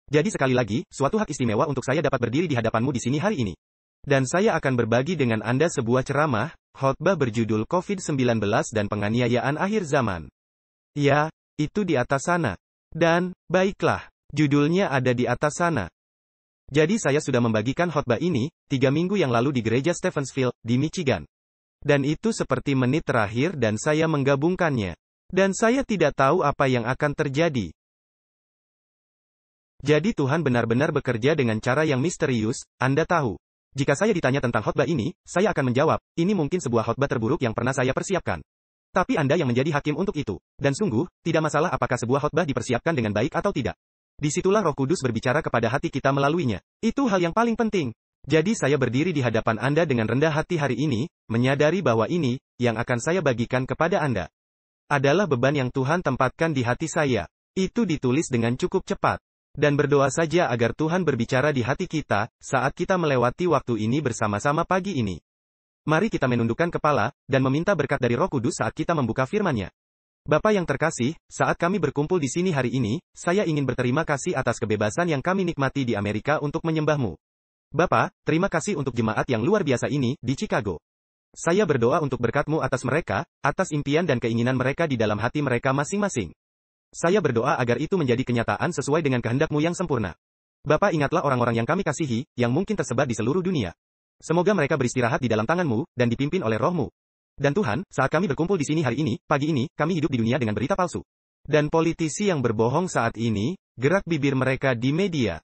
Jadi sekali lagi, suatu hak istimewa untuk saya dapat berdiri di hadapanmu di sini hari ini. Dan saya akan berbagi dengan Anda sebuah ceramah, khotbah berjudul COVID-19 dan penganiayaan akhir zaman. Ya, itu di atas sana. Dan, baiklah, judulnya ada di atas sana. Jadi saya sudah membagikan khotbah ini, 3 minggu yang lalu di gereja Stevensville, di Michigan. Dan itu seperti menit terakhir dan saya menggabungkannya. Dan saya tidak tahu apa yang akan terjadi. Jadi Tuhan benar-benar bekerja dengan cara yang misterius, Anda tahu. Jika saya ditanya tentang khotbah ini, saya akan menjawab, ini mungkin sebuah khotbah terburuk yang pernah saya persiapkan. Tapi Anda yang menjadi hakim untuk itu. Dan sungguh, tidak masalah apakah sebuah khotbah dipersiapkan dengan baik atau tidak. Disitulah Roh Kudus berbicara kepada hati kita melaluinya. Itu hal yang paling penting. Jadi saya berdiri di hadapan Anda dengan rendah hati hari ini, menyadari bahwa ini, yang akan saya bagikan kepada Anda, adalah beban yang Tuhan tempatkan di hati saya. Itu ditulis dengan cukup cepat. Dan berdoa saja agar Tuhan berbicara di hati kita, saat kita melewati waktu ini bersama-sama pagi ini. Mari kita menundukkan kepala, dan meminta berkat dari Roh Kudus saat kita membuka firman-Nya. Bapa yang terkasih, saat kami berkumpul di sini hari ini, saya ingin berterima kasih atas kebebasan yang kami nikmati di Amerika untuk menyembah-Mu. Bapa, terima kasih untuk jemaat yang luar biasa ini, di Chicago. Saya berdoa untuk berkat-Mu atas mereka, atas impian dan keinginan mereka di dalam hati mereka masing-masing. Saya berdoa agar itu menjadi kenyataan sesuai dengan kehendak-Mu yang sempurna. Bapa, ingatlah orang-orang yang kami kasihi, yang mungkin tersebar di seluruh dunia. Semoga mereka beristirahat di dalam tangan-Mu, dan dipimpin oleh Roh-Mu. Dan Tuhan, saat kami berkumpul di sini hari ini, pagi ini, kami hidup di dunia dengan berita palsu. Dan politisi yang berbohong saat ini, gerak bibir mereka di media,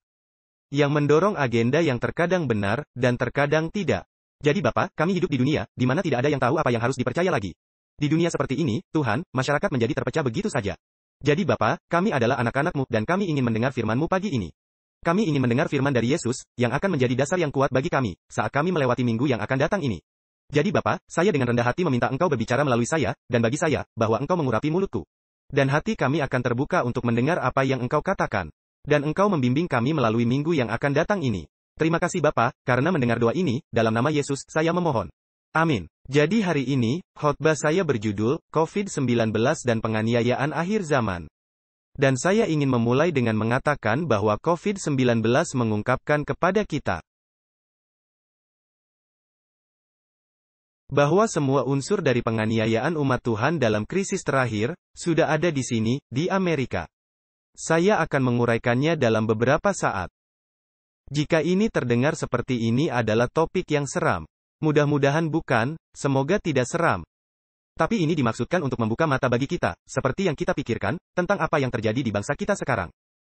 yang mendorong agenda yang terkadang benar, dan terkadang tidak. Jadi Bapa, kami hidup di dunia, di mana tidak ada yang tahu apa yang harus dipercaya lagi. Di dunia seperti ini, Tuhan, masyarakat menjadi terpecah begitu saja. Jadi Bapa, kami adalah anak-anak-Mu, dan kami ingin mendengar firman-Mu pagi ini. Kami ingin mendengar firman dari Yesus, yang akan menjadi dasar yang kuat bagi kami, saat kami melewati minggu yang akan datang ini. Jadi Bapa, saya dengan rendah hati meminta Engkau berbicara melalui saya, dan bagi saya, bahwa Engkau mengurapi mulutku. Dan hati kami akan terbuka untuk mendengar apa yang Engkau katakan. Dan Engkau membimbing kami melalui minggu yang akan datang ini. Terima kasih Bapa, karena mendengar doa ini, dalam nama Yesus, saya memohon. Amin. Jadi hari ini, khotbah saya berjudul, COVID-19 dan penganiayaan akhir zaman. Dan saya ingin memulai dengan mengatakan bahwa COVID-19 mengungkapkan kepada kita bahwa semua unsur dari penganiayaan umat Tuhan dalam krisis terakhir, sudah ada di sini, di Amerika. Saya akan menguraikannya dalam beberapa saat. Jika ini terdengar seperti ini adalah topik yang seram. Mudah-mudahan bukan, semoga tidak seram. Tapi ini dimaksudkan untuk membuka mata bagi kita, seperti yang kita pikirkan, tentang apa yang terjadi di bangsa kita sekarang.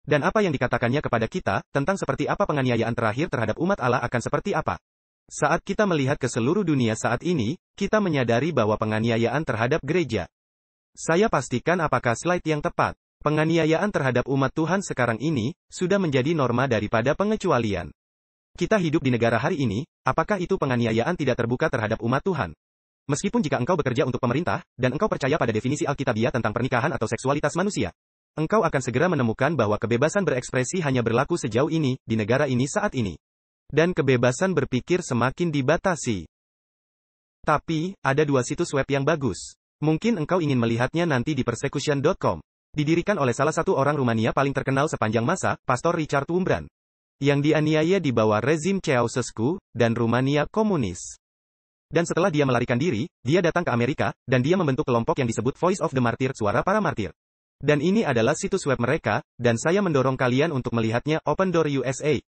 Dan apa yang dikatakannya kepada kita, tentang seperti apa penganiayaan terakhir terhadap umat Allah akan seperti apa. Saat kita melihat ke seluruh dunia saat ini, kita menyadari bahwa penganiayaan terhadap gereja. Saya pastikan apakah slide yang tepat. Penganiayaan terhadap umat Tuhan sekarang ini, sudah menjadi norma daripada pengecualian. Kita hidup di negara hari ini, apakah itu penganiayaan tidak terbuka terhadap umat Tuhan? Meskipun jika engkau bekerja untuk pemerintah, dan engkau percaya pada definisi Alkitabiah tentang pernikahan atau seksualitas manusia, engkau akan segera menemukan bahwa kebebasan berekspresi hanya berlaku sejauh ini, di negara ini saat ini. Dan kebebasan berpikir semakin dibatasi. Tapi, ada 2 situs web yang bagus. Mungkin engkau ingin melihatnya nanti di persecution.com. Didirikan oleh salah satu orang Rumania paling terkenal sepanjang masa, Pastor Richard Wurmbrand. Yang dianiaya di bawah rezim Ceausescu, dan Rumania komunis. Dan setelah dia melarikan diri, dia datang ke Amerika, dan dia membentuk kelompok yang disebut Voice of the Martyr, suara para martir. Dan ini adalah situs web mereka, dan saya mendorong kalian untuk melihatnya, Open Door USA.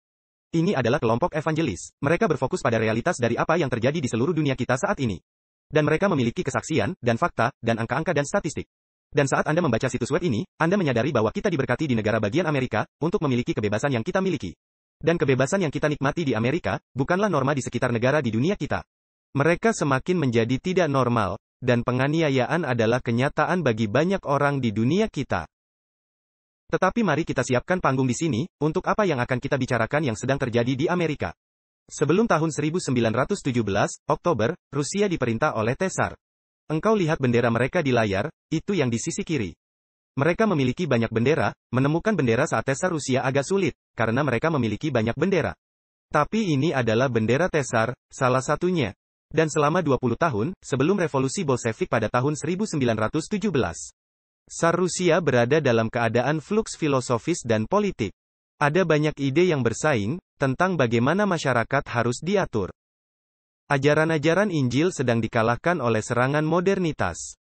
Ini adalah kelompok evangelis. Mereka berfokus pada realitas dari apa yang terjadi di seluruh dunia kita saat ini. Dan mereka memiliki kesaksian, dan fakta, dan angka-angka dan statistik. Dan saat Anda membaca situs web ini, Anda menyadari bahwa kita diberkati di negara bagian Amerika, untuk memiliki kebebasan yang kita miliki. Dan kebebasan yang kita nikmati di Amerika, bukanlah norma di sekitar negara di dunia kita. Mereka semakin menjadi tidak normal, dan penganiayaan adalah kenyataan bagi banyak orang di dunia kita. Tetapi mari kita siapkan panggung di sini, untuk apa yang akan kita bicarakan yang sedang terjadi di Amerika. Sebelum tahun 1917, Oktober, Rusia diperintah oleh Tsar. Engkau lihat bendera mereka di layar, itu yang di sisi kiri. Mereka memiliki banyak bendera, menemukan bendera saat Tsar Rusia agak sulit, karena mereka memiliki banyak bendera. Tapi ini adalah bendera Tsar, salah satunya. Dan selama 20 tahun, sebelum revolusi Bolshevik pada tahun 1917. Tsar Rusia berada dalam keadaan fluks filosofis dan politik. Ada banyak ide yang bersaing tentang bagaimana masyarakat harus diatur. Ajaran-ajaran Injil sedang dikalahkan oleh serangan modernitas.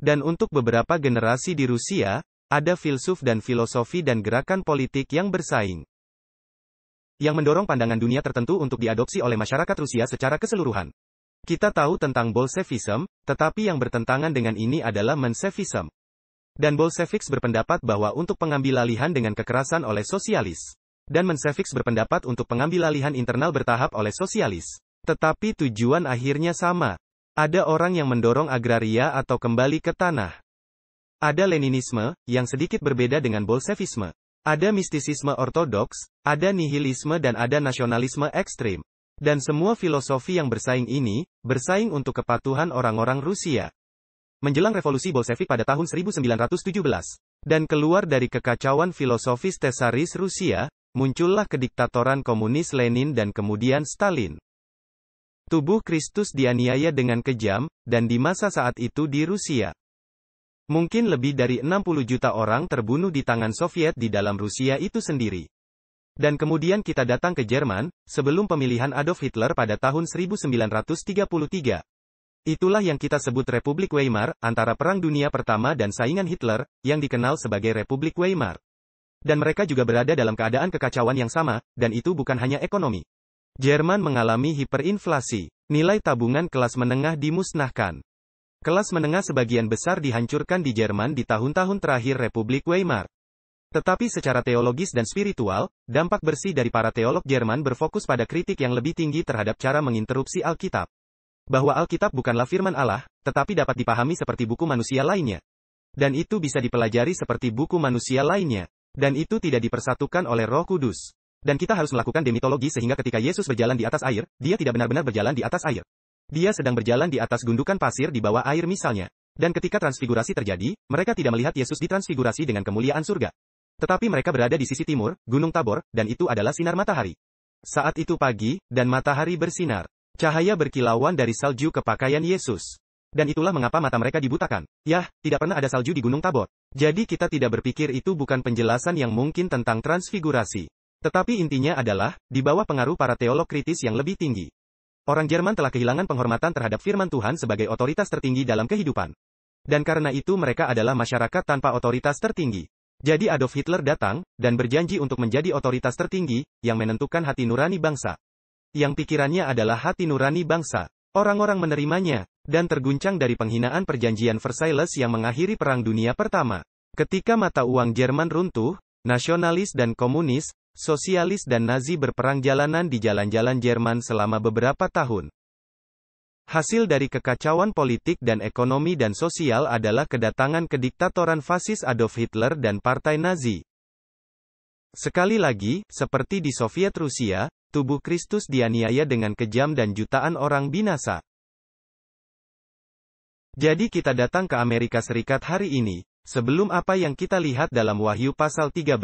Dan untuk beberapa generasi di Rusia, ada filsuf dan filosofi dan gerakan politik yang bersaing, yang mendorong pandangan dunia tertentu untuk diadopsi oleh masyarakat Rusia secara keseluruhan. Kita tahu tentang Bolshevism, tetapi yang bertentangan dengan ini adalah Menshevism. Dan Bolsheviks berpendapat bahwa untuk pengambil alihan dengan kekerasan oleh sosialis. Dan Mensheviks berpendapat untuk pengambil alihan internal bertahap oleh sosialis. Tetapi tujuan akhirnya sama. Ada orang yang mendorong agraria atau kembali ke tanah. Ada Leninisme, yang sedikit berbeda dengan Bolshevisme. Ada mistisisme ortodoks, ada nihilisme dan ada nasionalisme ekstrim. Dan semua filosofi yang bersaing ini, bersaing untuk kepatuhan orang-orang Rusia. Menjelang revolusi Bolshevik pada tahun 1917, dan keluar dari kekacauan filosofis Tsaris Rusia, muncullah kediktatoran komunis Lenin dan kemudian Stalin. Tubuh Kristus dianiaya dengan kejam, dan di masa saat itu di Rusia. Mungkin lebih dari 60 juta orang terbunuh di tangan Soviet di dalam Rusia itu sendiri. Dan kemudian kita datang ke Jerman, sebelum pemilihan Adolf Hitler pada tahun 1933. Itulah yang kita sebut Republik Weimar, antara Perang Dunia Pertama dan saingan Hitler, yang dikenal sebagai Republik Weimar. Dan mereka juga berada dalam keadaan kekacauan yang sama, dan itu bukan hanya ekonomi. Jerman mengalami hiperinflasi. Nilai tabungan kelas menengah dimusnahkan. Kelas menengah sebagian besar dihancurkan di Jerman di tahun-tahun terakhir Republik Weimar. Tetapi secara teologis dan spiritual, dampak bersih dari para teolog Jerman berfokus pada kritik yang lebih tinggi terhadap cara menginterupsi Alkitab. Bahwa Alkitab bukanlah firman Allah, tetapi dapat dipahami seperti buku manusia lainnya. Dan itu bisa dipelajari seperti buku manusia lainnya. Dan itu tidak dipersatukan oleh Roh Kudus. Dan kita harus melakukan demitologi sehingga ketika Yesus berjalan di atas air, dia tidak benar-benar berjalan di atas air. Dia sedang berjalan di atas gundukan pasir di bawah air misalnya. Dan ketika transfigurasi terjadi, mereka tidak melihat Yesus ditransfigurasi dengan kemuliaan surga. Tetapi mereka berada di sisi timur, Gunung Tabor, dan itu adalah sinar matahari. Saat itu pagi, dan matahari bersinar. Cahaya berkilauan dari salju ke pakaian Yesus. Dan itulah mengapa mata mereka dibutakan. Yah, tidak pernah ada salju di Gunung Tabor. Jadi kita tidak berpikir itu bukan penjelasan yang mungkin tentang transfigurasi. Tetapi intinya adalah, di bawah pengaruh para teolog kritis yang lebih tinggi. Orang Jerman telah kehilangan penghormatan terhadap firman Tuhan sebagai otoritas tertinggi dalam kehidupan. Dan karena itu mereka adalah masyarakat tanpa otoritas tertinggi. Jadi Adolf Hitler datang, dan berjanji untuk menjadi otoritas tertinggi, yang menentukan hati nurani bangsa. Yang pikirannya adalah hati nurani bangsa. Orang-orang menerimanya, dan terguncang dari penghinaan perjanjian Versailles yang mengakhiri Perang Dunia Pertama. Ketika mata uang Jerman runtuh, nasionalis dan komunis, sosialis dan Nazi berperang jalanan di jalan-jalan Jerman selama beberapa tahun. Hasil dari kekacauan politik dan ekonomi dan sosial adalah kedatangan kediktatoran fasis Adolf Hitler dan Partai Nazi. Sekali lagi, seperti di Soviet Rusia, tubuh Kristus dianiaya dengan kejam dan jutaan orang binasa. Jadi kita datang ke Amerika Serikat hari ini, sebelum apa yang kita lihat dalam Wahyu pasal 13,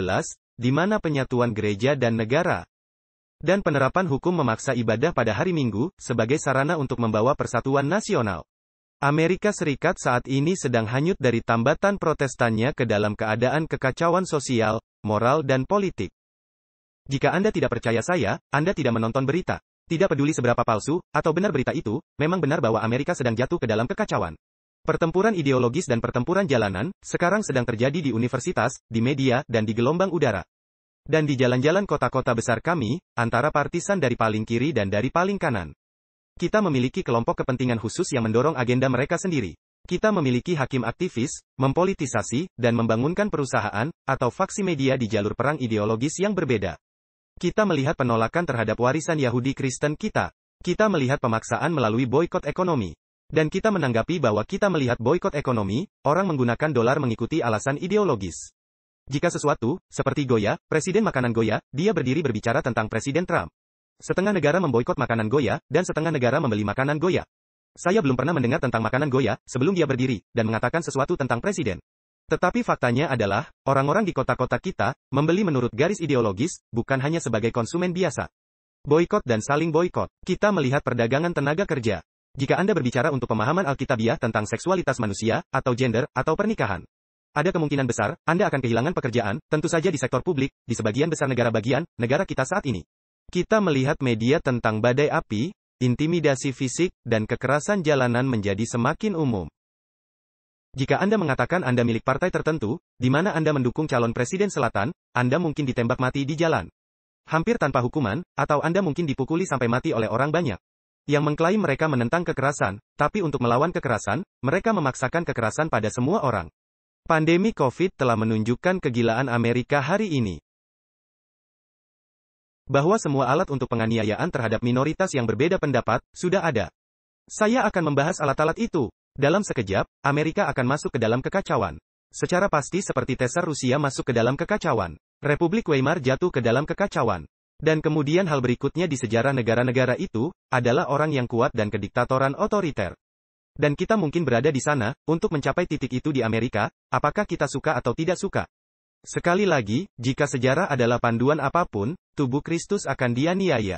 di mana penyatuan gereja dan negara, dan penerapan hukum memaksa ibadah pada hari Minggu, sebagai sarana untuk membawa persatuan nasional. Amerika Serikat saat ini sedang hanyut dari tambatan protestannya ke dalam keadaan kekacauan sosial, moral dan politik. Jika Anda tidak percaya saya, Anda tidak menonton berita. Tidak peduli seberapa palsu, atau benar berita itu, memang benar bahwa Amerika sedang jatuh ke dalam kekacauan. Pertempuran ideologis dan pertempuran jalanan, sekarang sedang terjadi di universitas, di media, dan di gelombang udara. Dan di jalan-jalan kota-kota besar kami, antara partisan dari paling kiri dan dari paling kanan. Kita memiliki kelompok kepentingan khusus yang mendorong agenda mereka sendiri. Kita memiliki hakim aktivis, mempolitisasi, dan membangunkan perusahaan, atau faksi media di jalur perang ideologis yang berbeda. Kita melihat penolakan terhadap warisan Yahudi Kristen kita. Kita melihat pemaksaan melalui boikot ekonomi. Dan kita menanggapi bahwa kita melihat boikot ekonomi, orang menggunakan dolar mengikuti alasan ideologis. Jika sesuatu, seperti Goya, presiden makanan Goya, dia berdiri berbicara tentang Presiden Trump. Setengah negara memboikot makanan Goya, dan setengah negara membeli makanan Goya. Saya belum pernah mendengar tentang makanan Goya, sebelum dia berdiri, dan mengatakan sesuatu tentang presiden. Tetapi faktanya adalah, orang-orang di kota-kota kita, membeli menurut garis ideologis, bukan hanya sebagai konsumen biasa. Boikot dan saling boikot. Kita melihat perdagangan tenaga kerja. Jika Anda berbicara untuk pemahaman Alkitabiah tentang seksualitas manusia, atau gender, atau pernikahan. Ada kemungkinan besar, Anda akan kehilangan pekerjaan, tentu saja di sektor publik, di sebagian besar negara kita saat ini. Kita melihat media tentang badai api, intimidasi fisik, dan kekerasan jalanan menjadi semakin umum. Jika Anda mengatakan Anda milik partai tertentu, di mana Anda mendukung calon presiden selatan, Anda mungkin ditembak mati di jalan. Hampir tanpa hukuman, atau Anda mungkin dipukuli sampai mati oleh orang banyak. Yang mengklaim mereka menentang kekerasan, tapi untuk melawan kekerasan, mereka memaksakan kekerasan pada semua orang. Pandemi COVID telah menunjukkan kegilaan Amerika hari ini. Bahwa semua alat untuk penganiayaan terhadap minoritas yang berbeda pendapat, sudah ada. Saya akan membahas alat-alat itu. Dalam sekejap, Amerika akan masuk ke dalam kekacauan. Secara pasti seperti Tsar Rusia masuk ke dalam kekacauan. Republik Weimar jatuh ke dalam kekacauan. Dan kemudian hal berikutnya di sejarah negara-negara itu, adalah orang yang kuat dan kediktatoran otoriter. Dan kita mungkin berada di sana, untuk mencapai titik itu di Amerika, apakah kita suka atau tidak suka. Sekali lagi, jika sejarah adalah panduan apapun, tubuh Kristus akan dianiaya.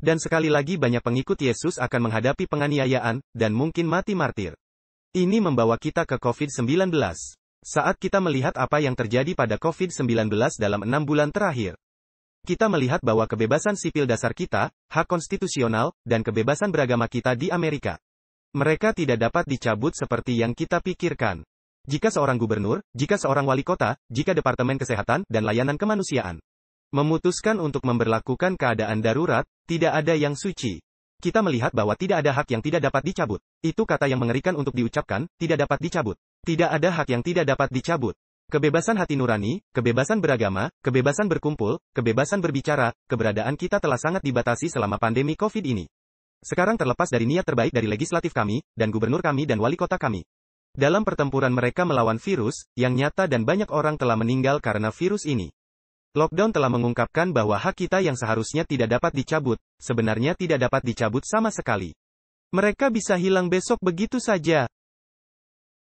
Dan sekali lagi banyak pengikut Yesus akan menghadapi penganiayaan, dan mungkin mati martir. Ini membawa kita ke COVID-19. Saat kita melihat apa yang terjadi pada COVID-19 dalam 6 bulan terakhir, kita melihat bahwa kebebasan sipil dasar kita, hak konstitusional, dan kebebasan beragama kita di Amerika, mereka tidak dapat dicabut seperti yang kita pikirkan. Jika seorang gubernur, jika seorang wali kota, jika Departemen Kesehatan dan Layanan Kemanusiaan memutuskan untuk memberlakukan keadaan darurat, tidak ada yang suci. Kita melihat bahwa tidak ada hak yang tidak dapat dicabut. Itu kata yang mengerikan untuk diucapkan, tidak dapat dicabut. Tidak ada hak yang tidak dapat dicabut. Kebebasan hati nurani, kebebasan beragama, kebebasan berkumpul, kebebasan berbicara, keberadaan kita telah sangat dibatasi selama pandemi COVID ini. Sekarang terlepas dari niat terbaik dari legislatif kami, dan gubernur kami dan wali kota kami. Dalam pertempuran mereka melawan virus, yang nyata dan banyak orang telah meninggal karena virus ini. Lockdown telah mengungkapkan bahwa hak kita yang seharusnya tidak dapat dicabut, sebenarnya tidak dapat dicabut sama sekali. Mereka bisa hilang besok begitu saja.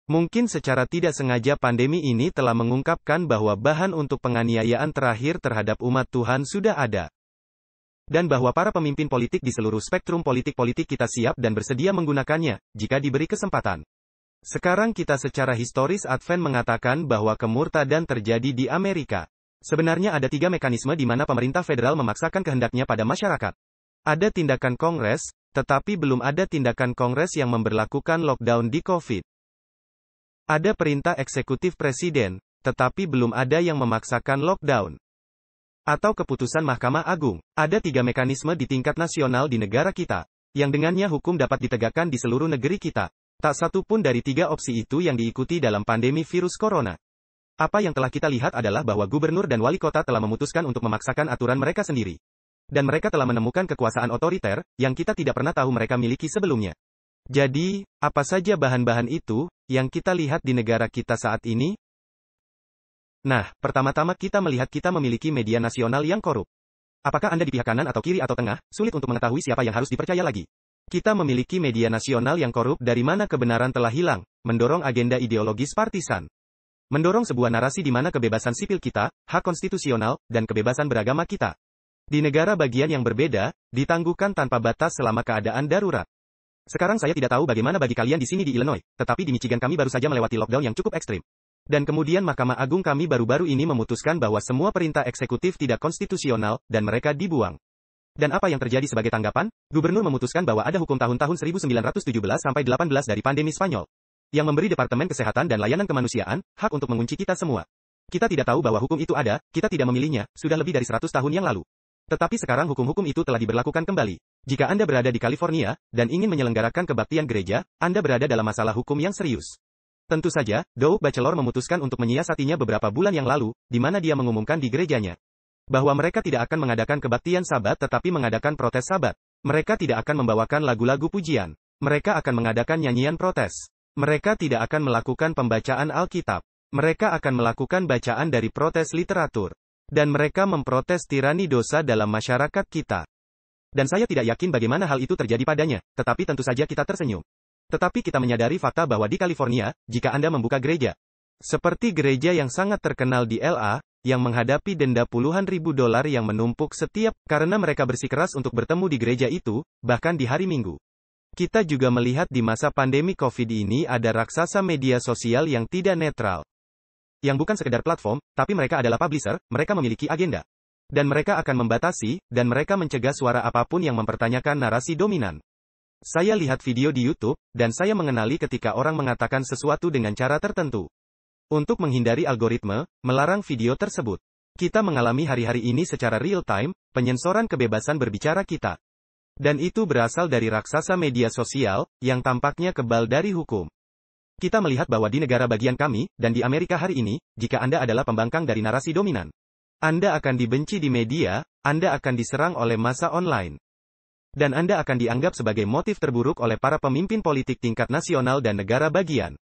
Mungkin secara tidak sengaja pandemi ini telah mengungkapkan bahwa bahan untuk penganiayaan terakhir terhadap umat Tuhan sudah ada. Dan bahwa para pemimpin politik di seluruh spektrum politik-politik kita siap dan bersedia menggunakannya, jika diberi kesempatan. Sekarang kita secara historis Advent mengatakan bahwa kemurtadan terjadi di Amerika. Sebenarnya ada 3 mekanisme di mana pemerintah federal memaksakan kehendaknya pada masyarakat. Ada tindakan Kongres, tetapi belum ada tindakan Kongres yang memberlakukan lockdown di COVID. Ada perintah eksekutif presiden, tetapi belum ada yang memaksakan lockdown. Atau keputusan Mahkamah Agung. Ada 3 mekanisme di tingkat nasional di negara kita, yang dengannya hukum dapat ditegakkan di seluruh negeri kita. Tak satu pun dari 3 opsi itu yang diikuti dalam pandemi virus corona. Apa yang telah kita lihat adalah bahwa gubernur dan wali kota telah memutuskan untuk memaksakan aturan mereka sendiri. Dan mereka telah menemukan kekuasaan otoriter, yang kita tidak pernah tahu mereka miliki sebelumnya. Jadi, apa saja bahan-bahan itu, yang kita lihat di negara kita saat ini? Nah, pertama-tama kita melihat kita memiliki media nasional yang korup. Apakah Anda di pihak kanan atau kiri atau tengah, sulit untuk mengetahui siapa yang harus dipercaya lagi. Kita memiliki media nasional yang korup dari mana kebenaran telah hilang, mendorong agenda ideologis partisan. Mendorong sebuah narasi di mana kebebasan sipil kita, hak konstitusional, dan kebebasan beragama kita, di negara bagian yang berbeda, ditangguhkan tanpa batas selama keadaan darurat. Sekarang saya tidak tahu bagaimana bagi kalian di sini di Illinois, tetapi di Michigan kami baru saja melewati lockdown yang cukup ekstrim. Dan kemudian Mahkamah Agung kami baru-baru ini memutuskan bahwa semua perintah eksekutif tidak konstitusional, dan mereka dibuang. Dan apa yang terjadi sebagai tanggapan? Gubernur memutuskan bahwa ada hukum tahun-tahun 1917 sampai 18 dari pandemi Spanyol, yang memberi Departemen Kesehatan dan Layanan Kemanusiaan, hak untuk mengunci kita semua. Kita tidak tahu bahwa hukum itu ada, kita tidak memilihnya, sudah lebih dari 100 tahun yang lalu. Tetapi sekarang hukum-hukum itu telah diberlakukan kembali. Jika Anda berada di California, dan ingin menyelenggarakan kebaktian gereja, Anda berada dalam masalah hukum yang serius. Tentu saja, Doug Batchelor memutuskan untuk menyiasatinya beberapa bulan yang lalu, di mana dia mengumumkan di gerejanya, bahwa mereka tidak akan mengadakan kebaktian Sabat tetapi mengadakan protes Sabat. Mereka tidak akan membawakan lagu-lagu pujian. Mereka akan mengadakan nyanyian protes. Mereka tidak akan melakukan pembacaan Alkitab. Mereka akan melakukan bacaan dari protes literatur. Dan mereka memprotes tirani dosa dalam masyarakat kita. Dan saya tidak yakin bagaimana hal itu terjadi padanya, tetapi tentu saja kita tersenyum. Tetapi kita menyadari fakta bahwa di California, jika Anda membuka gereja, seperti gereja yang sangat terkenal di LA, yang menghadapi denda puluhan ribu dolar yang menumpuk setiap, karena mereka bersikeras untuk bertemu di gereja itu, bahkan di hari Minggu. Kita juga melihat di masa pandemi COVID ini ada raksasa media sosial yang tidak netral. yang bukan sekedar platform, tapi mereka adalah publisher, mereka memiliki agenda. Dan mereka akan membatasi, dan mereka mencegah suara apapun yang mempertanyakan narasi dominan. Saya lihat video di YouTube, dan saya mengenali ketika orang mengatakan sesuatu dengan cara tertentu. Untuk menghindari algoritme, melarang video tersebut. Kita mengalami hari-hari ini secara real-time, penyensoran kebebasan berbicara kita. Dan itu berasal dari raksasa media sosial, yang tampaknya kebal dari hukum. Kita melihat bahwa di negara bagian kami, dan di Amerika hari ini, jika Anda adalah pembangkang dari narasi dominan, Anda akan dibenci di media, Anda akan diserang oleh massa online. Dan Anda akan dianggap sebagai motif terburuk oleh para pemimpin politik tingkat nasional dan negara bagian.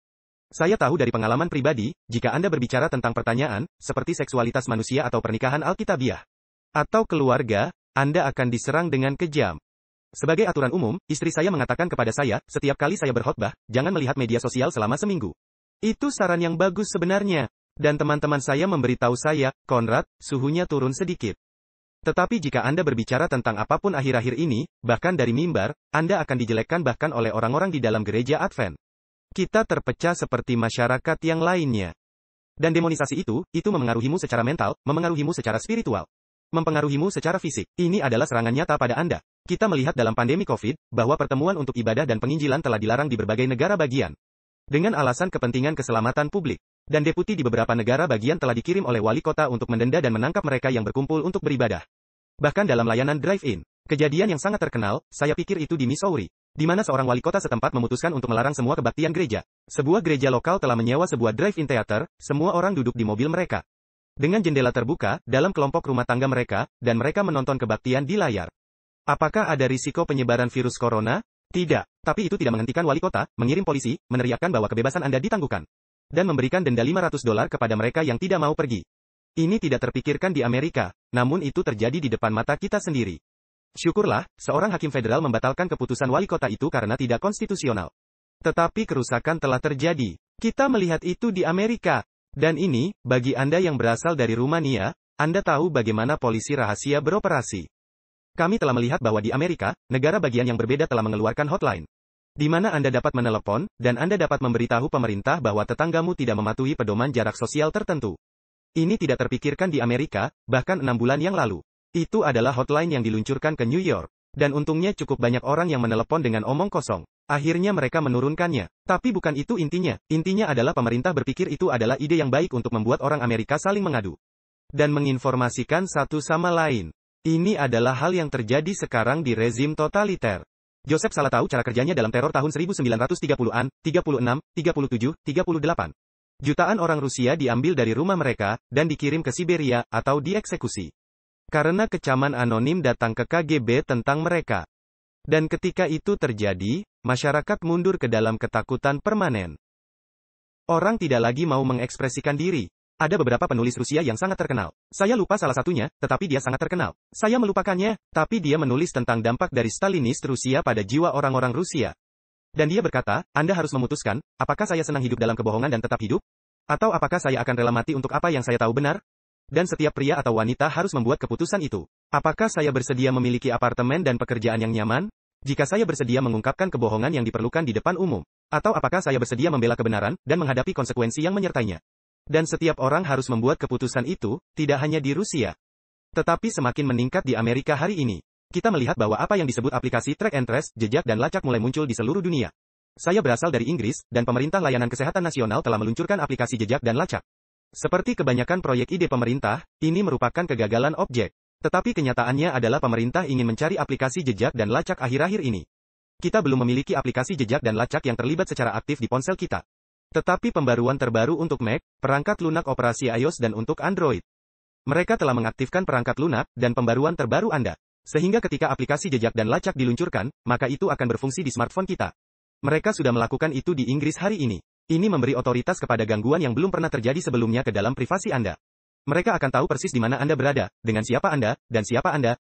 Saya tahu dari pengalaman pribadi, jika Anda berbicara tentang pertanyaan, seperti seksualitas manusia atau pernikahan Alkitabiah, atau keluarga, Anda akan diserang dengan kejam. Sebagai aturan umum, istri saya mengatakan kepada saya, setiap kali saya berkhotbah, jangan melihat media sosial selama seminggu. Itu saran yang bagus sebenarnya. Dan teman-teman saya memberitahu saya, Konrad, suhunya turun sedikit. Tetapi jika Anda berbicara tentang apapun akhir-akhir ini, bahkan dari mimbar, Anda akan dijelekkan bahkan oleh orang-orang di dalam gereja Advent. Kita terpecah seperti masyarakat yang lainnya. Dan demonisasi itu memengaruhimu secara mental, memengaruhimu secara spiritual, mempengaruhimu secara fisik. Ini adalah serangan nyata pada Anda. Kita melihat dalam pandemi COVID, bahwa pertemuan untuk ibadah dan penginjilan telah dilarang di berbagai negara bagian. Dengan alasan kepentingan keselamatan publik. Dan deputi di beberapa negara bagian telah dikirim oleh wali kota untuk mendenda dan menangkap mereka yang berkumpul untuk beribadah. Bahkan dalam layanan drive-in. Kejadian yang sangat terkenal, saya pikir itu di Missouri, di mana seorang wali kota setempat memutuskan untuk melarang semua kebaktian gereja. Sebuah gereja lokal telah menyewa sebuah drive-in theater, semua orang duduk di mobil mereka. Dengan jendela terbuka, dalam kelompok rumah tangga mereka, dan mereka menonton kebaktian di layar. Apakah ada risiko penyebaran virus corona? Tidak. Tapi itu tidak menghentikan wali kota, mengirim polisi, meneriakkan bahwa kebebasan Anda ditangguhkan. Dan memberikan denda $500 kepada mereka yang tidak mau pergi. Ini tidak terpikirkan di Amerika, namun itu terjadi di depan mata kita sendiri. Syukurlah, seorang hakim federal membatalkan keputusan wali kota itu karena tidak konstitusional. Tetapi kerusakan telah terjadi. Kita melihat itu di Amerika. Dan ini, bagi Anda yang berasal dari Rumania, Anda tahu bagaimana polisi rahasia beroperasi. Kami telah melihat bahwa di Amerika, negara bagian yang berbeda telah mengeluarkan hotline, di mana Anda dapat menelepon, dan Anda dapat memberitahu pemerintah bahwa tetanggamu tidak mematuhi pedoman jarak sosial tertentu. Ini tidak terpikirkan di Amerika, bahkan 6 bulan yang lalu. Itu adalah hotline yang diluncurkan ke New York. Dan untungnya cukup banyak orang yang menelepon dengan omong kosong. Akhirnya mereka menurunkannya. Tapi bukan itu intinya. Intinya adalah pemerintah berpikir itu adalah ide yang baik untuk membuat orang Amerika saling mengadu. Dan menginformasikan satu sama lain. Ini adalah hal yang terjadi sekarang di rezim totaliter. Joseph salah tahu cara kerjanya dalam teror tahun 1930-an, 36, 37, 38. Jutaan orang Rusia diambil dari rumah mereka, dan dikirim ke Siberia, atau dieksekusi. Karena kecaman anonim datang ke KGB tentang mereka. Dan ketika itu terjadi, masyarakat mundur ke dalam ketakutan permanen. Orang tidak lagi mau mengekspresikan diri. Ada beberapa penulis Rusia yang sangat terkenal. Saya lupa salah satunya, tetapi dia sangat terkenal. Saya melupakannya, tapi dia menulis tentang dampak dari Stalinist Rusia pada jiwa orang-orang Rusia. Dan dia berkata, Anda harus memutuskan, apakah saya senang hidup dalam kebohongan dan tetap hidup? Atau apakah saya akan rela mati untuk apa yang saya tahu benar? Dan setiap pria atau wanita harus membuat keputusan itu. Apakah saya bersedia memiliki apartemen dan pekerjaan yang nyaman? Jika saya bersedia mengungkapkan kebohongan yang diperlukan di depan umum. Atau apakah saya bersedia membela kebenaran, dan menghadapi konsekuensi yang menyertainya? Dan setiap orang harus membuat keputusan itu, tidak hanya di Rusia. Tetapi semakin meningkat di Amerika hari ini. Kita melihat bahwa apa yang disebut aplikasi track and trace, jejak dan lacak mulai muncul di seluruh dunia. Saya berasal dari Inggris, dan Pemerintah Layanan Kesehatan Nasional telah meluncurkan aplikasi jejak dan lacak. Seperti kebanyakan proyek ide pemerintah, ini merupakan kegagalan objek. Tetapi kenyataannya adalah pemerintah ingin mencari aplikasi jejak dan lacak akhir-akhir ini. Kita belum memiliki aplikasi jejak dan lacak yang terlibat secara aktif di ponsel kita. Tetapi pembaruan terbaru untuk Mac, perangkat lunak operasi iOS dan untuk Android. Mereka telah mengaktifkan perangkat lunak, dan pembaruan terbaru Anda. Sehingga ketika aplikasi jejak dan lacak diluncurkan, maka itu akan berfungsi di smartphone kita. Mereka sudah melakukan itu di Inggris hari ini. Ini memberi otoritas kepada gangguan yang belum pernah terjadi sebelumnya ke dalam privasi Anda. Mereka akan tahu persis di mana Anda berada, dengan siapa Anda,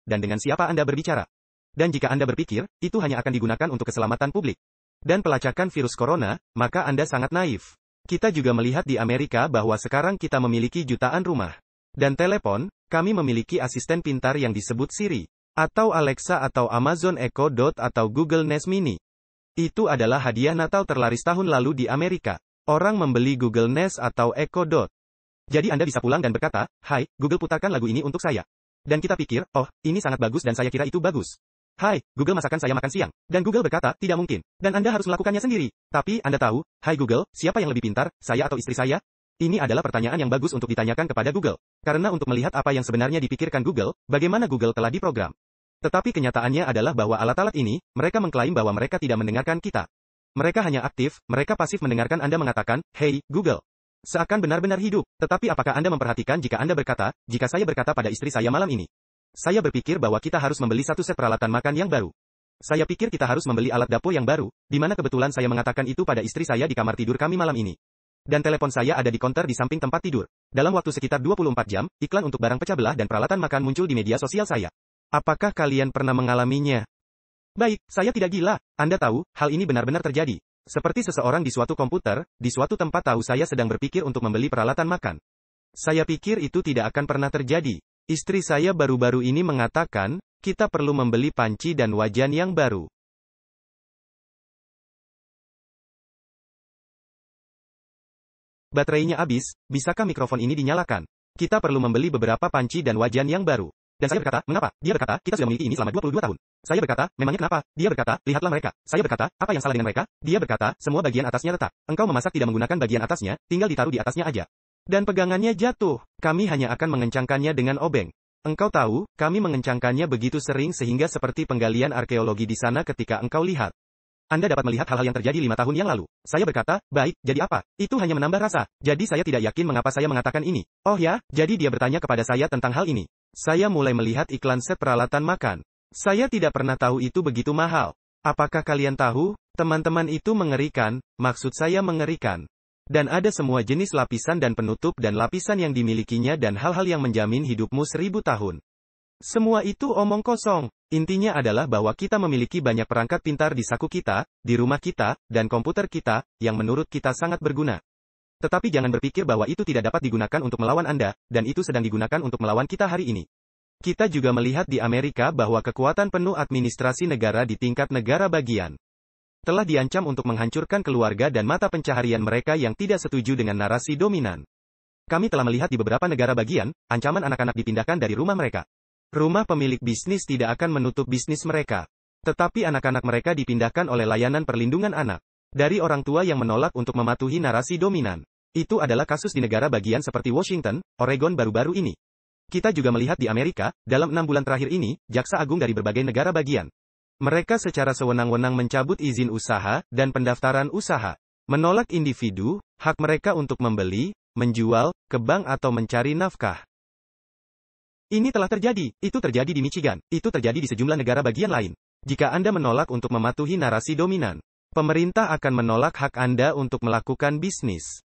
dan dengan siapa Anda berbicara. Dan jika Anda berpikir, itu hanya akan digunakan untuk keselamatan publik dan pelacakan virus corona, maka Anda sangat naif. Kita juga melihat di Amerika bahwa sekarang kita memiliki jutaan rumah dan telepon, kami memiliki asisten pintar yang disebut Siri, atau Alexa atau Amazon Echo Dot atau Google Nest Mini. Itu adalah hadiah Natal terlaris tahun lalu di Amerika. Orang membeli Google Nest atau Echo Dot. Jadi Anda bisa pulang dan berkata, "Hai, Google putarkan lagu ini untuk saya." Dan kita pikir, "Oh, ini sangat bagus dan saya kira itu bagus. Hai, Google masakan saya makan siang." Dan Google berkata, "Tidak mungkin. Dan Anda harus melakukannya sendiri." Tapi Anda tahu, "Hai Google, siapa yang lebih pintar, saya atau istri saya?" Ini adalah pertanyaan yang bagus untuk ditanyakan kepada Google. Karena untuk melihat apa yang sebenarnya dipikirkan Google, bagaimana Google telah diprogram. Tetapi kenyataannya adalah bahwa alat-alat ini, mereka mengklaim bahwa mereka tidak mendengarkan kita. Mereka hanya aktif, mereka pasif mendengarkan Anda mengatakan, "Hey, Google." Seakan benar-benar hidup. Tetapi apakah Anda memperhatikan jika Anda berkata, jika saya berkata pada istri saya malam ini, saya berpikir bahwa kita harus membeli satu set peralatan makan yang baru. Saya pikir kita harus membeli alat dapur yang baru, di mana kebetulan saya mengatakan itu pada istri saya di kamar tidur kami malam ini. Dan telepon saya ada di konter di samping tempat tidur. Dalam waktu sekitar 24 jam, iklan untuk barang pecah belah dan peralatan makan muncul di media sosial saya. Apakah kalian pernah mengalaminya? Baik, saya tidak gila. Anda tahu, hal ini benar-benar terjadi. Seperti seseorang di suatu komputer, di suatu tempat tahu saya sedang berpikir untuk membeli peralatan makan. Saya pikir itu tidak akan pernah terjadi. Istri saya baru-baru ini mengatakan, kita perlu membeli panci dan wajan yang baru. Baterainya habis, bisakah mikrofon ini dinyalakan? Kita perlu membeli beberapa panci dan wajan yang baru. Dan saya berkata, mengapa? Dia berkata, kita sudah memiliki ini selama 22 tahun. Saya berkata, memangnya kenapa? Dia berkata, lihatlah mereka. Saya berkata, apa yang salah dengan mereka? Dia berkata, semua bagian atasnya retak. Engkau memasak tidak menggunakan bagian atasnya, tinggal ditaruh di atasnya aja. Dan pegangannya jatuh. Kami hanya akan mengencangkannya dengan obeng. Engkau tahu, kami mengencangkannya begitu sering sehingga seperti penggalian arkeologi di sana ketika engkau lihat. Anda dapat melihat hal-hal yang terjadi 5 tahun yang lalu. Saya berkata, baik, jadi apa? Itu hanya menambah rasa. Jadi saya tidak yakin mengapa saya mengatakan ini. Oh ya, jadi dia bertanya kepada saya tentang hal ini. Saya mulai melihat iklan set peralatan makan. Saya tidak pernah tahu itu begitu mahal. Apakah kalian tahu? Teman-teman itu mengerikan, maksud saya mengerikan. Dan ada semua jenis lapisan dan penutup dan lapisan yang dimilikinya dan hal-hal yang menjamin hidupmu 1000 tahun. Semua itu omong kosong. Intinya adalah bahwa kita memiliki banyak perangkat pintar di saku kita, di rumah kita, dan komputer kita, yang menurut kita sangat berguna. Tetapi jangan berpikir bahwa itu tidak dapat digunakan untuk melawan Anda, dan itu sedang digunakan untuk melawan kita hari ini. Kita juga melihat di Amerika bahwa kekuatan penuh administrasi negara di tingkat negara bagian telah diancam untuk menghancurkan keluarga dan mata pencaharian mereka yang tidak setuju dengan narasi dominan. Kami telah melihat di beberapa negara bagian, ancaman anak-anak dipindahkan dari rumah mereka. Rumah pemilik bisnis tidak akan menutup bisnis mereka. Tetapi anak-anak mereka dipindahkan oleh layanan perlindungan anak. Dari orang tua yang menolak untuk mematuhi narasi dominan. Itu adalah kasus di negara bagian seperti Washington, Oregon baru-baru ini. Kita juga melihat di Amerika, dalam 6 bulan terakhir ini, jaksa agung dari berbagai negara bagian. Mereka secara sewenang-wenang mencabut izin usaha, dan pendaftaran usaha. Menolak individu, hak mereka untuk membeli, menjual, ke bank atau mencari nafkah. Ini telah terjadi, itu terjadi di Michigan, itu terjadi di sejumlah negara bagian lain. Jika Anda menolak untuk mematuhi narasi dominan, pemerintah akan menolak hak Anda untuk melakukan bisnis.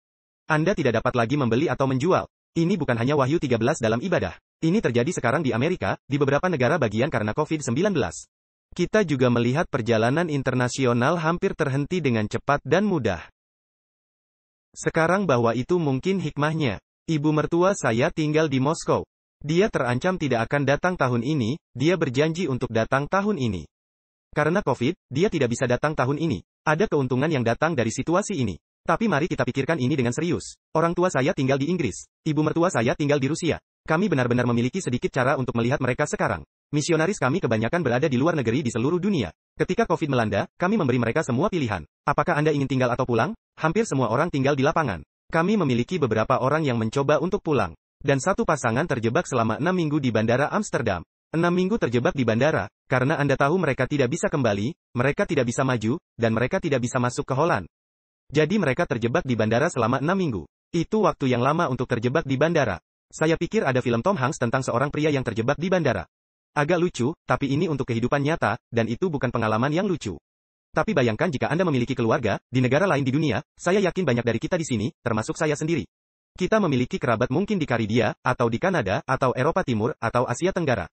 Anda tidak dapat lagi membeli atau menjual. Ini bukan hanya Wahyu 13 dalam ibadah. Ini terjadi sekarang di Amerika, di beberapa negara bagian karena COVID-19. Kita juga melihat perjalanan internasional hampir terhenti dengan cepat dan mudah. Sekarang bahwa itu mungkin hikmahnya. Ibu mertua saya tinggal di Moskow. Dia terancam tidak akan datang tahun ini, dia berjanji untuk datang tahun ini. Karena COVID, dia tidak bisa datang tahun ini. Ada keuntungan yang datang dari situasi ini. Tapi mari kita pikirkan ini dengan serius. Orang tua saya tinggal di Inggris. Ibu mertua saya tinggal di Rusia. Kami benar-benar memiliki sedikit cara untuk melihat mereka sekarang. Misionaris kami kebanyakan berada di luar negeri di seluruh dunia. Ketika COVID melanda, kami memberi mereka semua pilihan. Apakah Anda ingin tinggal atau pulang? Hampir semua orang tinggal di lapangan. Kami memiliki beberapa orang yang mencoba untuk pulang. Dan satu pasangan terjebak selama 6 minggu di Bandara Amsterdam. 6 minggu terjebak di bandara, karena Anda tahu mereka tidak bisa kembali, mereka tidak bisa maju, dan mereka tidak bisa masuk ke Holland. Jadi mereka terjebak di bandara selama 6 minggu. Itu waktu yang lama untuk terjebak di bandara. Saya pikir ada film Tom Hanks tentang seorang pria yang terjebak di bandara. Agak lucu, tapi ini untuk kehidupan nyata, dan itu bukan pengalaman yang lucu. Tapi bayangkan jika Anda memiliki keluarga, di negara lain di dunia, saya yakin banyak dari kita di sini, termasuk saya sendiri. Kita memiliki kerabat mungkin di Karibia, atau di Kanada, atau Eropa Timur, atau Asia Tenggara.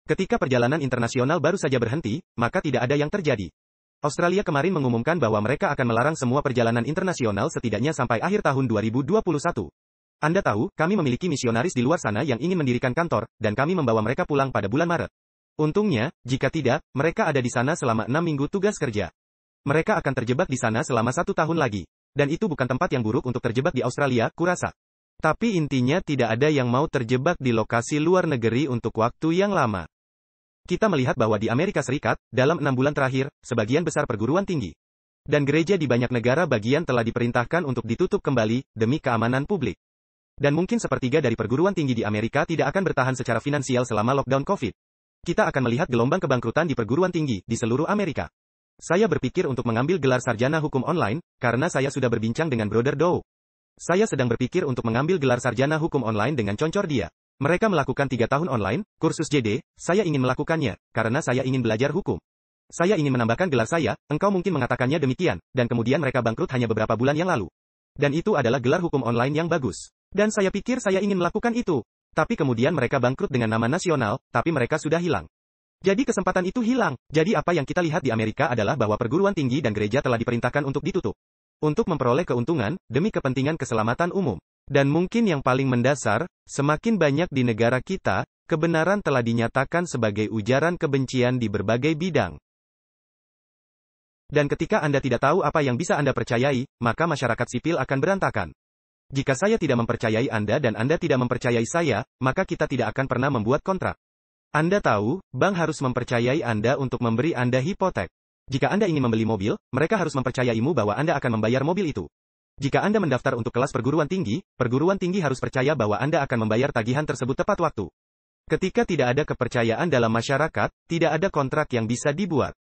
Ketika perjalanan internasional baru saja berhenti, maka tidak ada yang terjadi. Australia kemarin mengumumkan bahwa mereka akan melarang semua perjalanan internasional setidaknya sampai akhir tahun 2021. Anda tahu, kami memiliki misionaris di luar sana yang ingin mendirikan kantor, dan kami membawa mereka pulang pada bulan Maret. Untungnya, jika tidak, mereka ada di sana selama 6 minggu tugas kerja. Mereka akan terjebak di sana selama 1 tahun lagi. Dan itu bukan tempat yang buruk untuk terjebak di Australia, kurasa. Tapi intinya tidak ada yang mau terjebak di lokasi luar negeri untuk waktu yang lama. Kita melihat bahwa di Amerika Serikat, dalam 6 bulan terakhir, sebagian besar perguruan tinggi dan gereja di banyak negara bagian telah diperintahkan untuk ditutup kembali, demi keamanan publik. Dan mungkin sepertiga dari perguruan tinggi di Amerika tidak akan bertahan secara finansial selama lockdown COVID. Kita akan melihat gelombang kebangkrutan di perguruan tinggi di seluruh Amerika. Saya berpikir untuk mengambil gelar sarjana hukum online, karena saya sudah berbincang dengan Brother Dow. Saya sedang berpikir untuk mengambil gelar sarjana hukum online dengan Concor dia. Mereka melakukan 3 tahun online, kursus JD, saya ingin melakukannya, karena saya ingin belajar hukum. Saya ingin menambahkan gelar saya, engkau mungkin mengatakannya demikian, dan kemudian mereka bangkrut hanya beberapa bulan yang lalu. Dan itu adalah gelar hukum online yang bagus. Dan saya pikir saya ingin melakukan itu. Tapi kemudian mereka bangkrut dengan nama nasional, tapi mereka sudah hilang. Jadi kesempatan itu hilang. Jadi apa yang kita lihat di Amerika adalah bahwa perguruan tinggi dan gereja telah diperintahkan untuk ditutup. Untuk memperoleh keuntungan, demi kepentingan keselamatan umum. Dan mungkin yang paling mendasar, semakin banyak di negara kita, kebenaran telah dinyatakan sebagai ujaran kebencian di berbagai bidang. Dan ketika Anda tidak tahu apa yang bisa Anda percayai, maka masyarakat sipil akan berantakan. Jika saya tidak mempercayai Anda dan Anda tidak mempercayai saya, maka kita tidak akan pernah membuat kontrak. Anda tahu, bank harus mempercayai Anda untuk memberi Anda hipotek. Jika Anda ingin membeli mobil, mereka harus mempercayaimu bahwa Anda akan membayar mobil itu. Jika Anda mendaftar untuk kelas perguruan tinggi harus percaya bahwa Anda akan membayar tagihan tersebut tepat waktu. Ketika tidak ada kepercayaan dalam masyarakat, tidak ada kontrak yang bisa dibuat.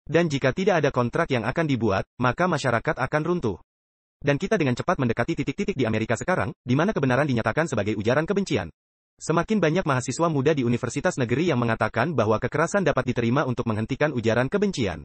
Dan jika tidak ada kontrak yang akan dibuat, maka masyarakat akan runtuh. Dan kita dengan cepat mendekati titik-titik di Amerika sekarang, di mana kebenaran dinyatakan sebagai ujaran kebencian. Semakin banyak mahasiswa muda di universitas negeri yang mengatakan bahwa kekerasan dapat diterima untuk menghentikan ujaran kebencian.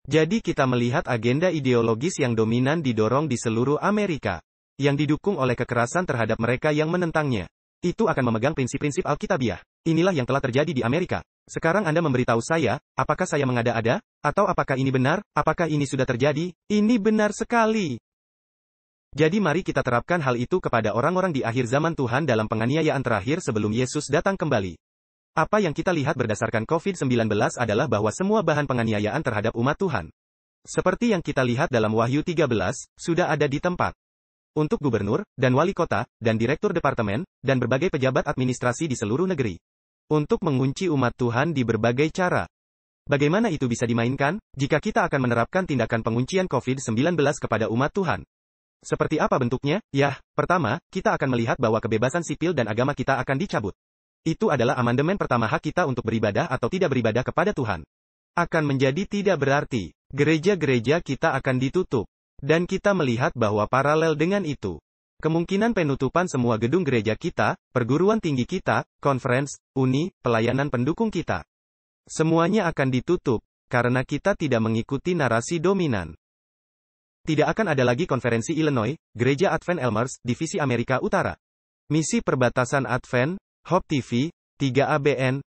Jadi kita melihat agenda ideologis yang dominan didorong di seluruh Amerika, yang didukung oleh kekerasan terhadap mereka yang menentangnya. Itu akan memegang prinsip-prinsip Alkitabiah. Inilah yang telah terjadi di Amerika. Sekarang Anda memberitahu saya, apakah saya mengada-ada? Atau apakah ini benar? Apakah ini sudah terjadi? Ini benar sekali. Jadi mari kita terapkan hal itu kepada orang-orang di akhir zaman Tuhan dalam penganiayaan terakhir sebelum Yesus datang kembali. Apa yang kita lihat berdasarkan COVID-19 adalah bahwa semua bahan penganiayaan terhadap umat Tuhan, seperti yang kita lihat dalam Wahyu 13, sudah ada di tempat. Untuk gubernur, dan wali kota, dan direktur departemen, dan berbagai pejabat administrasi di seluruh negeri. Untuk mengunci umat Tuhan di berbagai cara. Bagaimana itu bisa dimainkan? Jika kita akan menerapkan tindakan penguncian COVID-19 kepada umat Tuhan. Seperti apa bentuknya? Yah, pertama, kita akan melihat bahwa kebebasan sipil dan agama kita akan dicabut. Itu adalah amandemen pertama hak kita untuk beribadah atau tidak beribadah kepada Tuhan. Akan menjadi tidak berarti. Gereja-gereja kita akan ditutup. Dan kita melihat bahwa paralel dengan itu, kemungkinan penutupan semua gedung gereja kita, perguruan tinggi kita, conference, uni, pelayanan pendukung kita. Semuanya akan ditutup, karena kita tidak mengikuti narasi dominan. Tidak akan ada lagi konferensi Illinois, Gereja Advent Elmhurst, Divisi Amerika Utara. Misi Perbatasan Advent, Hope TV, 3ABN,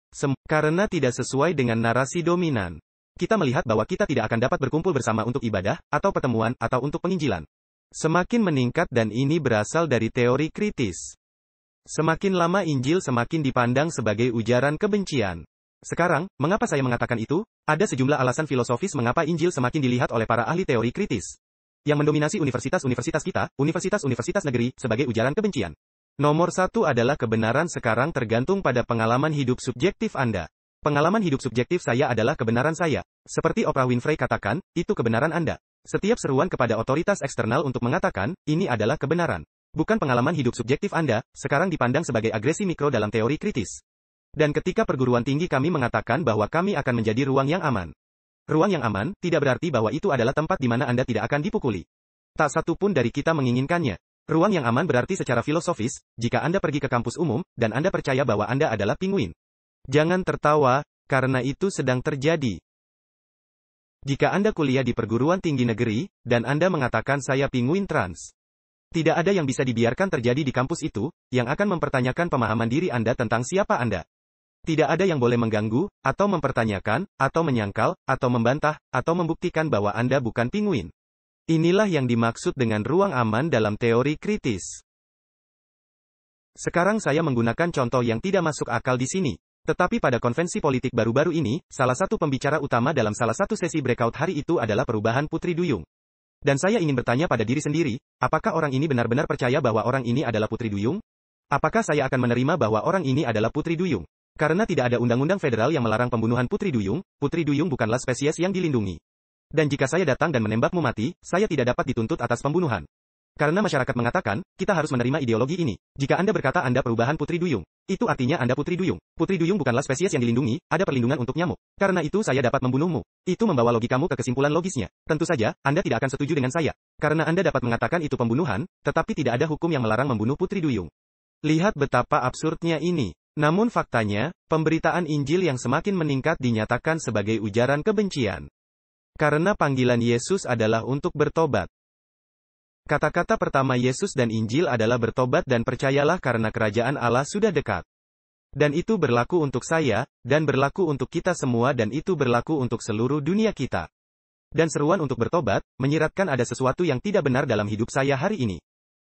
karena tidak sesuai dengan narasi dominan. Kita melihat bahwa kita tidak akan dapat berkumpul bersama untuk ibadah, atau pertemuan, atau untuk penginjilan. Semakin meningkat dan ini berasal dari teori kritis. Semakin lama Injil semakin dipandang sebagai ujaran kebencian. Sekarang, mengapa saya mengatakan itu? Ada sejumlah alasan filosofis mengapa Injil semakin dilihat oleh para ahli teori kritis, yang mendominasi universitas-universitas kita, universitas-universitas negeri, sebagai ujaran kebencian. Nomor 1 adalah kebenaran sekarang tergantung pada pengalaman hidup subjektif Anda. Pengalaman hidup subjektif saya adalah kebenaran saya. Seperti Oprah Winfrey katakan, itu kebenaran Anda. Setiap seruan kepada otoritas eksternal untuk mengatakan, ini adalah kebenaran. Bukan pengalaman hidup subjektif Anda, sekarang dipandang sebagai agresi mikro dalam teori kritis. Dan ketika perguruan tinggi kami mengatakan bahwa kami akan menjadi ruang yang aman. Ruang yang aman, tidak berarti bahwa itu adalah tempat di mana Anda tidak akan dipukuli. Tak satu pun dari kita menginginkannya. Ruang yang aman berarti secara filosofis, jika Anda pergi ke kampus umum, dan Anda percaya bahwa Anda adalah penguin. Jangan tertawa, karena itu sedang terjadi. Jika Anda kuliah di perguruan tinggi negeri, dan Anda mengatakan saya penguin trans. Tidak ada yang bisa dibiarkan terjadi di kampus itu, yang akan mempertanyakan pemahaman diri Anda tentang siapa Anda. Tidak ada yang boleh mengganggu, atau mempertanyakan, atau menyangkal, atau membantah, atau membuktikan bahwa Anda bukan penguin. Inilah yang dimaksud dengan ruang aman dalam teori kritis. Sekarang saya menggunakan contoh yang tidak masuk akal di sini. Tetapi pada konvensi politik baru-baru ini, salah satu pembicara utama dalam salah satu sesi breakout hari itu adalah perubahan Putri Duyung. Dan saya ingin bertanya pada diri sendiri, apakah orang ini benar-benar percaya bahwa orang ini adalah Putri Duyung? Apakah saya akan menerima bahwa orang ini adalah Putri Duyung? Karena tidak ada undang-undang federal yang melarang pembunuhan Putri Duyung bukanlah spesies yang dilindungi. Dan jika saya datang dan menembakmu mati, saya tidak dapat dituntut atas pembunuhan. Karena masyarakat mengatakan, kita harus menerima ideologi ini. Jika Anda berkata Anda perubahan Putri Duyung, itu artinya Anda Putri Duyung. Putri Duyung bukanlah spesies yang dilindungi, ada perlindungan untuk nyamuk. Karena itu saya dapat membunuhmu. Itu membawa logikamu ke kesimpulan logisnya. Tentu saja, Anda tidak akan setuju dengan saya. Karena Anda dapat mengatakan itu pembunuhan, tetapi tidak ada hukum yang melarang membunuh Putri Duyung. Lihat betapa absurdnya ini. Namun faktanya, pemberitaan Injil yang semakin meningkat dinyatakan sebagai ujaran kebencian. Karena panggilan Yesus adalah untuk bertobat. Kata-kata pertama Yesus dan Injil adalah bertobat dan percayalah karena kerajaan Allah sudah dekat. Dan itu berlaku untuk saya, dan berlaku untuk kita semua dan itu berlaku untuk seluruh dunia kita. Dan seruan untuk bertobat, menyiratkan ada sesuatu yang tidak benar dalam hidup saya hari ini.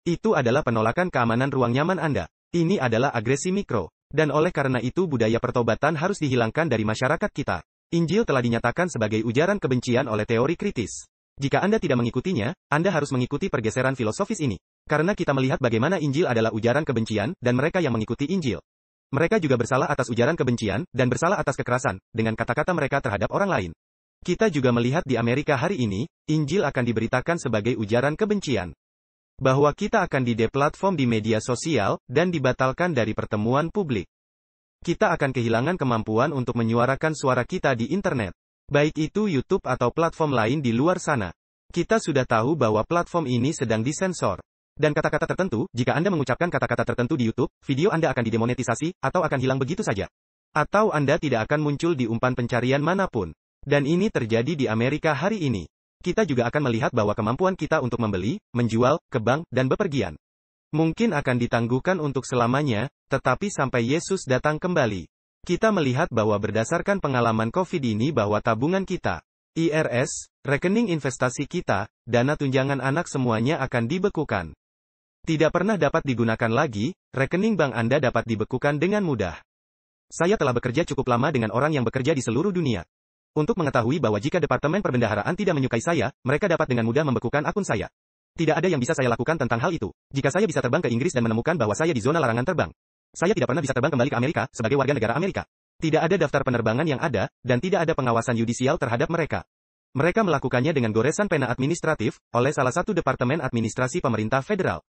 Itu adalah penolakan keamanan ruang nyaman Anda. Ini adalah agresi mikro. Dan oleh karena itu budaya pertobatan harus dihilangkan dari masyarakat kita. Injil telah dinyatakan sebagai ujaran kebencian oleh teori kritis. Jika Anda tidak mengikutinya, Anda harus mengikuti pergeseran filosofis ini. Karena kita melihat bagaimana Injil adalah ujaran kebencian, dan mereka yang mengikuti Injil. Mereka juga bersalah atas ujaran kebencian, dan bersalah atas kekerasan, dengan kata-kata mereka terhadap orang lain. Kita juga melihat di Amerika hari ini, Injil akan diberitakan sebagai ujaran kebencian. Bahwa kita akan deplatform di media sosial, dan dibatalkan dari pertemuan publik. Kita akan kehilangan kemampuan untuk menyuarakan suara kita di internet. Baik itu YouTube atau platform lain di luar sana. Kita sudah tahu bahwa platform ini sedang disensor. Dan kata-kata tertentu, jika Anda mengucapkan kata-kata tertentu di YouTube, video Anda akan didemonetisasi, atau akan hilang begitu saja. Atau Anda tidak akan muncul di umpan pencarian manapun. Dan ini terjadi di Amerika hari ini. Kita juga akan melihat bahwa kemampuan kita untuk membeli, menjual, ke bank, dan bepergian. Mungkin akan ditangguhkan untuk selamanya, tetapi sampai Yesus datang kembali. Kita melihat bahwa berdasarkan pengalaman COVID ini bahwa tabungan kita, IRS, rekening investasi kita, dana tunjangan anak semuanya akan dibekukan. Tidak pernah dapat digunakan lagi, rekening bank Anda dapat dibekukan dengan mudah. Saya telah bekerja cukup lama dengan orang yang bekerja di seluruh dunia. Untuk mengetahui bahwa jika Departemen Perbendaharaan tidak menyukai saya, mereka dapat dengan mudah membekukan akun saya. Tidak ada yang bisa saya lakukan tentang hal itu. Jika saya bisa terbang ke Inggris dan menemukan bahwa saya di zona larangan terbang, saya tidak pernah bisa terbang kembali ke Amerika, sebagai warga negara Amerika. Tidak ada daftar penerbangan yang ada, dan tidak ada pengawasan yudisial terhadap mereka. Mereka melakukannya dengan goresan pena administratif, oleh salah satu departemen administrasi pemerintah federal.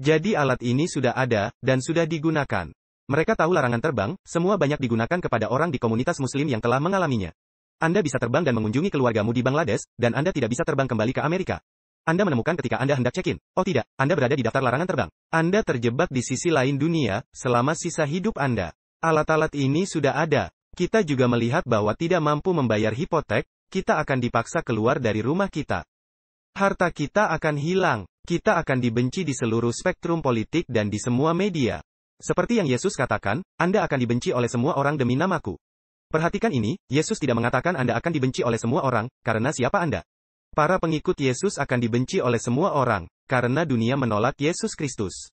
Jadi alat ini sudah ada, dan sudah digunakan. Mereka tahu larangan terbang, semua banyak digunakan kepada orang di komunitas muslim yang telah mengalaminya. Anda bisa terbang dan mengunjungi keluargamu di Bangladesh, dan Anda tidak bisa terbang kembali ke Amerika. Anda menemukan ketika Anda hendak check-in. Oh tidak, Anda berada di daftar larangan terbang. Anda terjebak di sisi lain dunia, selama sisa hidup Anda. Alat-alat ini sudah ada. Kita juga melihat bahwa tidak mampu membayar hipotek, kita akan dipaksa keluar dari rumah kita. Harta kita akan hilang. Kita akan dibenci di seluruh spektrum politik dan di semua media. Seperti yang Yesus katakan, Anda akan dibenci oleh semua orang demi namaku. Perhatikan ini, Yesus tidak mengatakan Anda akan dibenci oleh semua orang, karena siapa Anda. Para pengikut Yesus akan dibenci oleh semua orang, karena dunia menolak Yesus Kristus.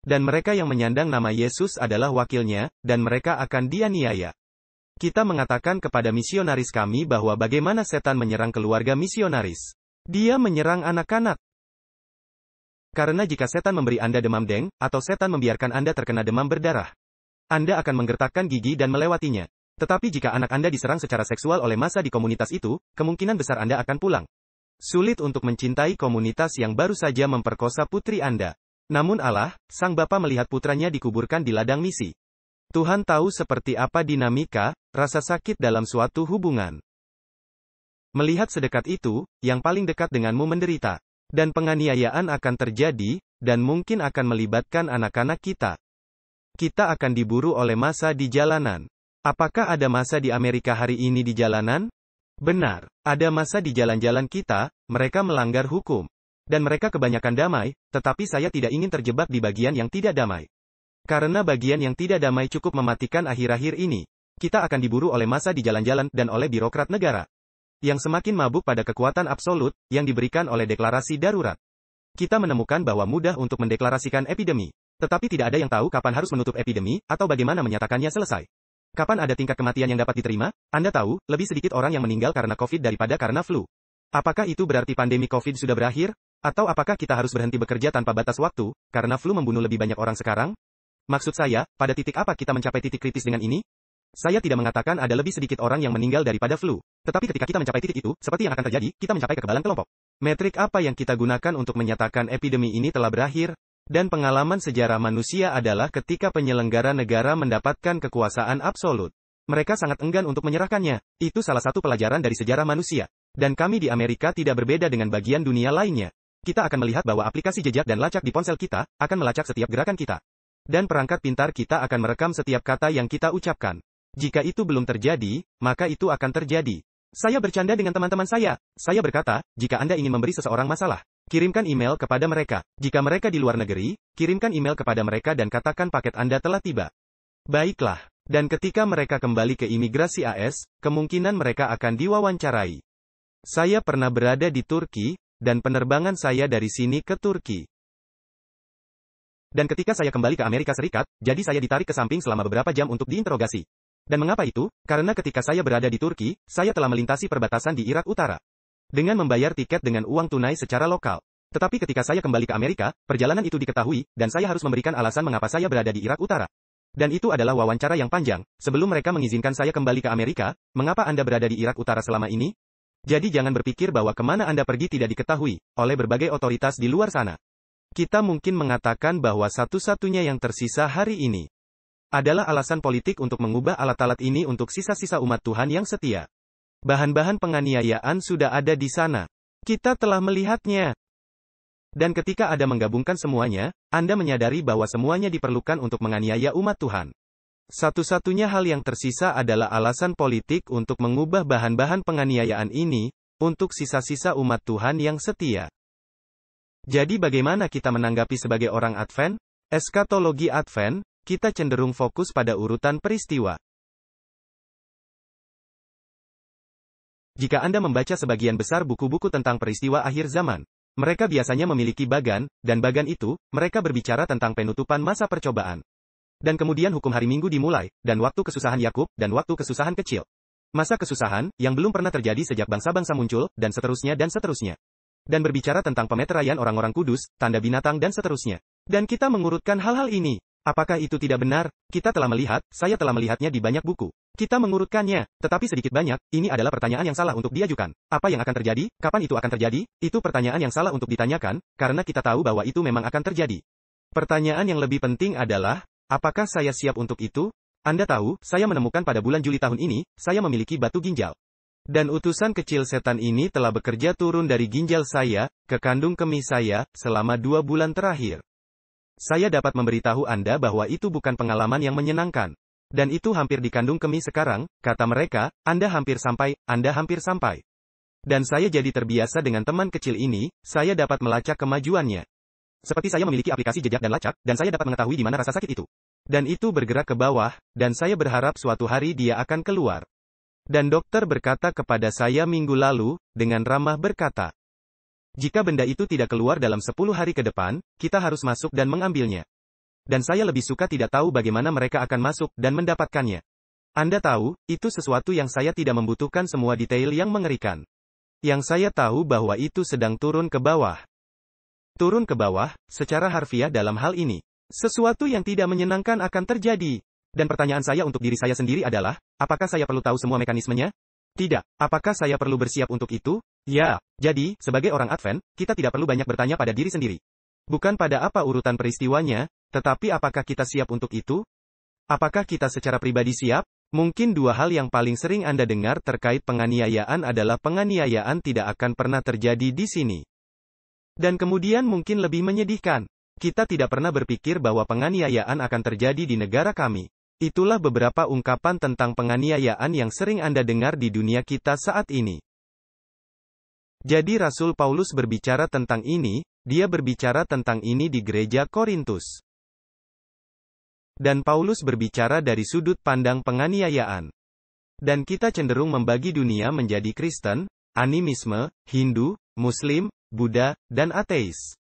Dan mereka yang menyandang nama Yesus adalah wakilnya, dan mereka akan dianiaya. Kita mengatakan kepada misionaris kami bahwa bagaimana setan menyerang keluarga misionaris. Dia menyerang anak-anak. Karena jika setan memberi Anda demam deng, atau setan membiarkan Anda terkena demam berdarah, Anda akan menggertakkan gigi dan melewatinya. Tetapi jika anak Anda diserang secara seksual oleh massa di komunitas itu, kemungkinan besar Anda akan pulang. Sulit untuk mencintai komunitas yang baru saja memperkosa putri Anda. Namun Allah, Sang Bapa melihat putranya dikuburkan di ladang misi. Tuhan tahu seperti apa dinamika, rasa sakit dalam suatu hubungan. Melihat sedekat itu, yang paling dekat denganmu menderita. Dan penganiayaan akan terjadi, dan mungkin akan melibatkan anak-anak kita. Kita akan diburu oleh massa di jalanan. Apakah ada massa di Amerika hari ini di jalanan? Benar, ada massa di jalan-jalan kita, mereka melanggar hukum. Dan mereka kebanyakan damai, tetapi saya tidak ingin terjebak di bagian yang tidak damai. Karena bagian yang tidak damai cukup mematikan akhir-akhir ini. Kita akan diburu oleh massa di jalan-jalan, dan oleh birokrat negara. Yang semakin mabuk pada kekuatan absolut, yang diberikan oleh deklarasi darurat. Kita menemukan bahwa mudah untuk mendeklarasikan epidemi. Tetapi tidak ada yang tahu kapan harus menutup epidemi, atau bagaimana menyatakannya selesai. Kapan ada tingkat kematian yang dapat diterima? Anda tahu, lebih sedikit orang yang meninggal karena COVID daripada karena flu. Apakah itu berarti pandemi COVID sudah berakhir? Atau apakah kita harus berhenti bekerja tanpa batas waktu, karena flu membunuh lebih banyak orang sekarang? Maksud saya, pada titik apa kita mencapai titik kritis dengan ini? Saya tidak mengatakan ada lebih sedikit orang yang meninggal daripada flu. Tetapi ketika kita mencapai titik itu, seperti yang akan terjadi, kita mencapai kekebalan kelompok. Metrik apa yang kita gunakan untuk menyatakan epidemi ini telah berakhir? Dan pengalaman sejarah manusia adalah ketika penyelenggara negara mendapatkan kekuasaan absolut. Mereka sangat enggan untuk menyerahkannya. Itu salah satu pelajaran dari sejarah manusia. Dan kami di Amerika tidak berbeda dengan bagian dunia lainnya. Kita akan melihat bahwa aplikasi jejak dan lacak di ponsel kita akan melacak setiap gerakan kita. Dan perangkat pintar kita akan merekam setiap kata yang kita ucapkan. Jika itu belum terjadi, maka itu akan terjadi. Saya bercanda dengan teman-teman saya. Saya berkata, jika Anda ingin memberi seseorang masalah, kirimkan email kepada mereka. Jika mereka di luar negeri, kirimkan email kepada mereka dan katakan paket Anda telah tiba. Baiklah. Dan ketika mereka kembali ke imigrasi AS, kemungkinan mereka akan diwawancarai. Saya pernah berada di Turki, dan penerbangan saya dari sini ke Turki. Dan ketika saya kembali ke Amerika Serikat, jadi saya ditarik ke samping selama beberapa jam untuk diinterogasi. Dan mengapa itu? Karena ketika saya berada di Turki, saya telah melintasi perbatasan di Irak Utara. Dengan membayar tiket dengan uang tunai secara lokal. Tetapi ketika saya kembali ke Amerika, perjalanan itu diketahui, dan saya harus memberikan alasan mengapa saya berada di Irak Utara. Dan itu adalah wawancara yang panjang. Sebelum mereka mengizinkan saya kembali ke Amerika, mengapa Anda berada di Irak Utara selama ini? Jadi jangan berpikir bahwa kemana Anda pergi tidak diketahui oleh berbagai otoritas di luar sana. Kita mungkin mengatakan bahwa satu-satunya yang tersisa hari ini adalah alasan politik untuk mengubah alat-alat ini untuk sisa-sisa umat Tuhan yang setia. Bahan-bahan penganiayaan sudah ada di sana. Kita telah melihatnya. Dan ketika Anda menggabungkan semuanya, Anda menyadari bahwa semuanya diperlukan untuk menganiaya umat Tuhan. Satu-satunya hal yang tersisa adalah alasan politik untuk mengubah bahan-bahan penganiayaan ini, untuk sisa-sisa umat Tuhan yang setia. Jadi bagaimana kita menanggapi sebagai orang Advent? Eskatologi Advent, kita cenderung fokus pada urutan peristiwa. Jika Anda membaca sebagian besar buku-buku tentang peristiwa akhir zaman, mereka biasanya memiliki bagan, dan bagan itu, mereka berbicara tentang penutupan masa percobaan. Dan kemudian hukum hari Minggu dimulai, dan waktu kesusahan Yakub, dan waktu kesusahan kecil. Masa kesusahan, yang belum pernah terjadi sejak bangsa-bangsa muncul, dan seterusnya dan seterusnya. Dan berbicara tentang pemeteraian orang-orang kudus, tanda binatang dan seterusnya. Dan kita mengurutkan hal-hal ini. Apakah itu tidak benar? Kita telah melihat, saya telah melihatnya di banyak buku. Kita mengurutkannya, tetapi sedikit banyak, ini adalah pertanyaan yang salah untuk diajukan. Apa yang akan terjadi? Kapan itu akan terjadi? Itu pertanyaan yang salah untuk ditanyakan, karena kita tahu bahwa itu memang akan terjadi. Pertanyaan yang lebih penting adalah, apakah saya siap untuk itu? Anda tahu, saya menemukan pada bulan Juli tahun ini, saya memiliki batu ginjal. Dan utusan kecil setan ini telah bekerja turun dari ginjal saya, ke kandung kemih saya, selama 2 bulan terakhir. Saya dapat memberitahu Anda bahwa itu bukan pengalaman yang menyenangkan. Dan itu hampir di kandung kemih sekarang, kata mereka, Anda hampir sampai. Dan saya jadi terbiasa dengan teman kecil ini, saya dapat melacak kemajuannya. Seperti saya memiliki aplikasi jejak dan lacak, dan saya dapat mengetahui di mana rasa sakit itu. Dan itu bergerak ke bawah, dan saya berharap suatu hari dia akan keluar. Dan dokter berkata kepada saya minggu lalu, dengan ramah berkata, jika benda itu tidak keluar dalam 10 hari ke depan, kita harus masuk dan mengambilnya. Dan saya lebih suka tidak tahu bagaimana mereka akan masuk dan mendapatkannya. Anda tahu, itu sesuatu yang saya tidak membutuhkan semua detail yang mengerikan. Yang saya tahu bahwa itu sedang turun ke bawah. Turun ke bawah, secara harfiah dalam hal ini. Sesuatu yang tidak menyenangkan akan terjadi. Dan pertanyaan saya untuk diri saya sendiri adalah, apakah saya perlu tahu semua mekanismenya? Tidak. Apakah saya perlu bersiap untuk itu? Ya. Jadi, sebagai orang Advent, kita tidak perlu banyak bertanya pada diri sendiri. Bukan pada apa urutan peristiwanya, tetapi apakah kita siap untuk itu? Apakah kita secara pribadi siap? Mungkin 2 hal yang paling sering Anda dengar terkait penganiayaan adalah penganiayaan tidak akan pernah terjadi di sini. Dan kemudian mungkin lebih menyedihkan. Kita tidak pernah berpikir bahwa penganiayaan akan terjadi di negara kami. Itulah beberapa ungkapan tentang penganiayaan yang sering Anda dengar di dunia kita saat ini. Jadi Rasul Paulus berbicara tentang ini, dia berbicara tentang ini di gereja Korintus. Dan Paulus berbicara dari sudut pandang penganiayaan. Dan kita cenderung membagi dunia menjadi Kristen, animisme, Hindu, Muslim, Buddha, dan ateis.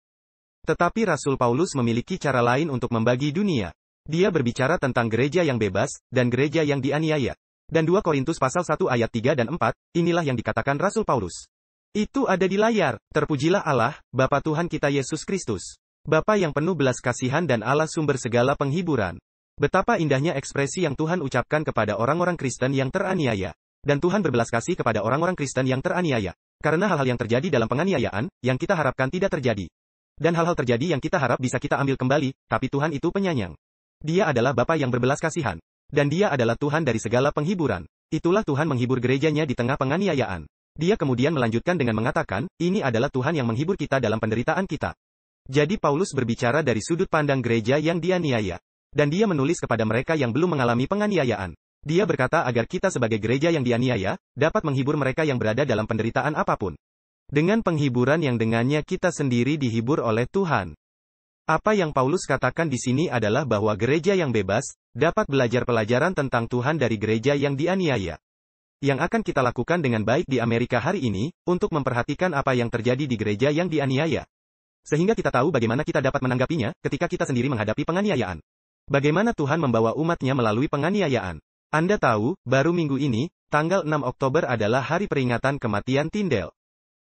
Tetapi Rasul Paulus memiliki cara lain untuk membagi dunia. Dia berbicara tentang gereja yang bebas, dan gereja yang dianiaya. Dan 2 Korintus pasal 1 ayat 3 dan 4, inilah yang dikatakan Rasul Paulus. Itu ada di layar. Terpujilah Allah, Bapa Tuhan kita Yesus Kristus. Bapa yang penuh belas kasihan dan Allah sumber segala penghiburan. Betapa indahnya ekspresi yang Tuhan ucapkan kepada orang-orang Kristen yang teraniaya. Dan Tuhan berbelas kasih kepada orang-orang Kristen yang teraniaya. Karena hal-hal yang terjadi dalam penganiayaan, yang kita harapkan tidak terjadi. Dan hal-hal terjadi yang kita harap bisa kita ambil kembali, tapi Tuhan itu penyayang. Dia adalah Bapa yang berbelas kasihan. Dan dia adalah Tuhan dari segala penghiburan. Itulah Tuhan menghibur gerejanya di tengah penganiayaan. Dia kemudian melanjutkan dengan mengatakan, ini adalah Tuhan yang menghibur kita dalam penderitaan kita. Jadi Paulus berbicara dari sudut pandang gereja yang dianiaya. Dan dia menulis kepada mereka yang belum mengalami penganiayaan. Dia berkata agar kita sebagai gereja yang dianiaya, dapat menghibur mereka yang berada dalam penderitaan apapun. Dengan penghiburan yang dengannya kita sendiri dihibur oleh Tuhan. Apa yang Paulus katakan di sini adalah bahwa gereja yang bebas, dapat belajar pelajaran tentang Tuhan dari gereja yang dianiaya. Yang akan kita lakukan dengan baik di Amerika hari ini, untuk memperhatikan apa yang terjadi di gereja yang dianiaya. Sehingga kita tahu bagaimana kita dapat menanggapinya, ketika kita sendiri menghadapi penganiayaan. Bagaimana Tuhan membawa umatnya melalui penganiayaan. Anda tahu, baru minggu ini, tanggal 6 Oktober adalah hari peringatan kematian Tyndale.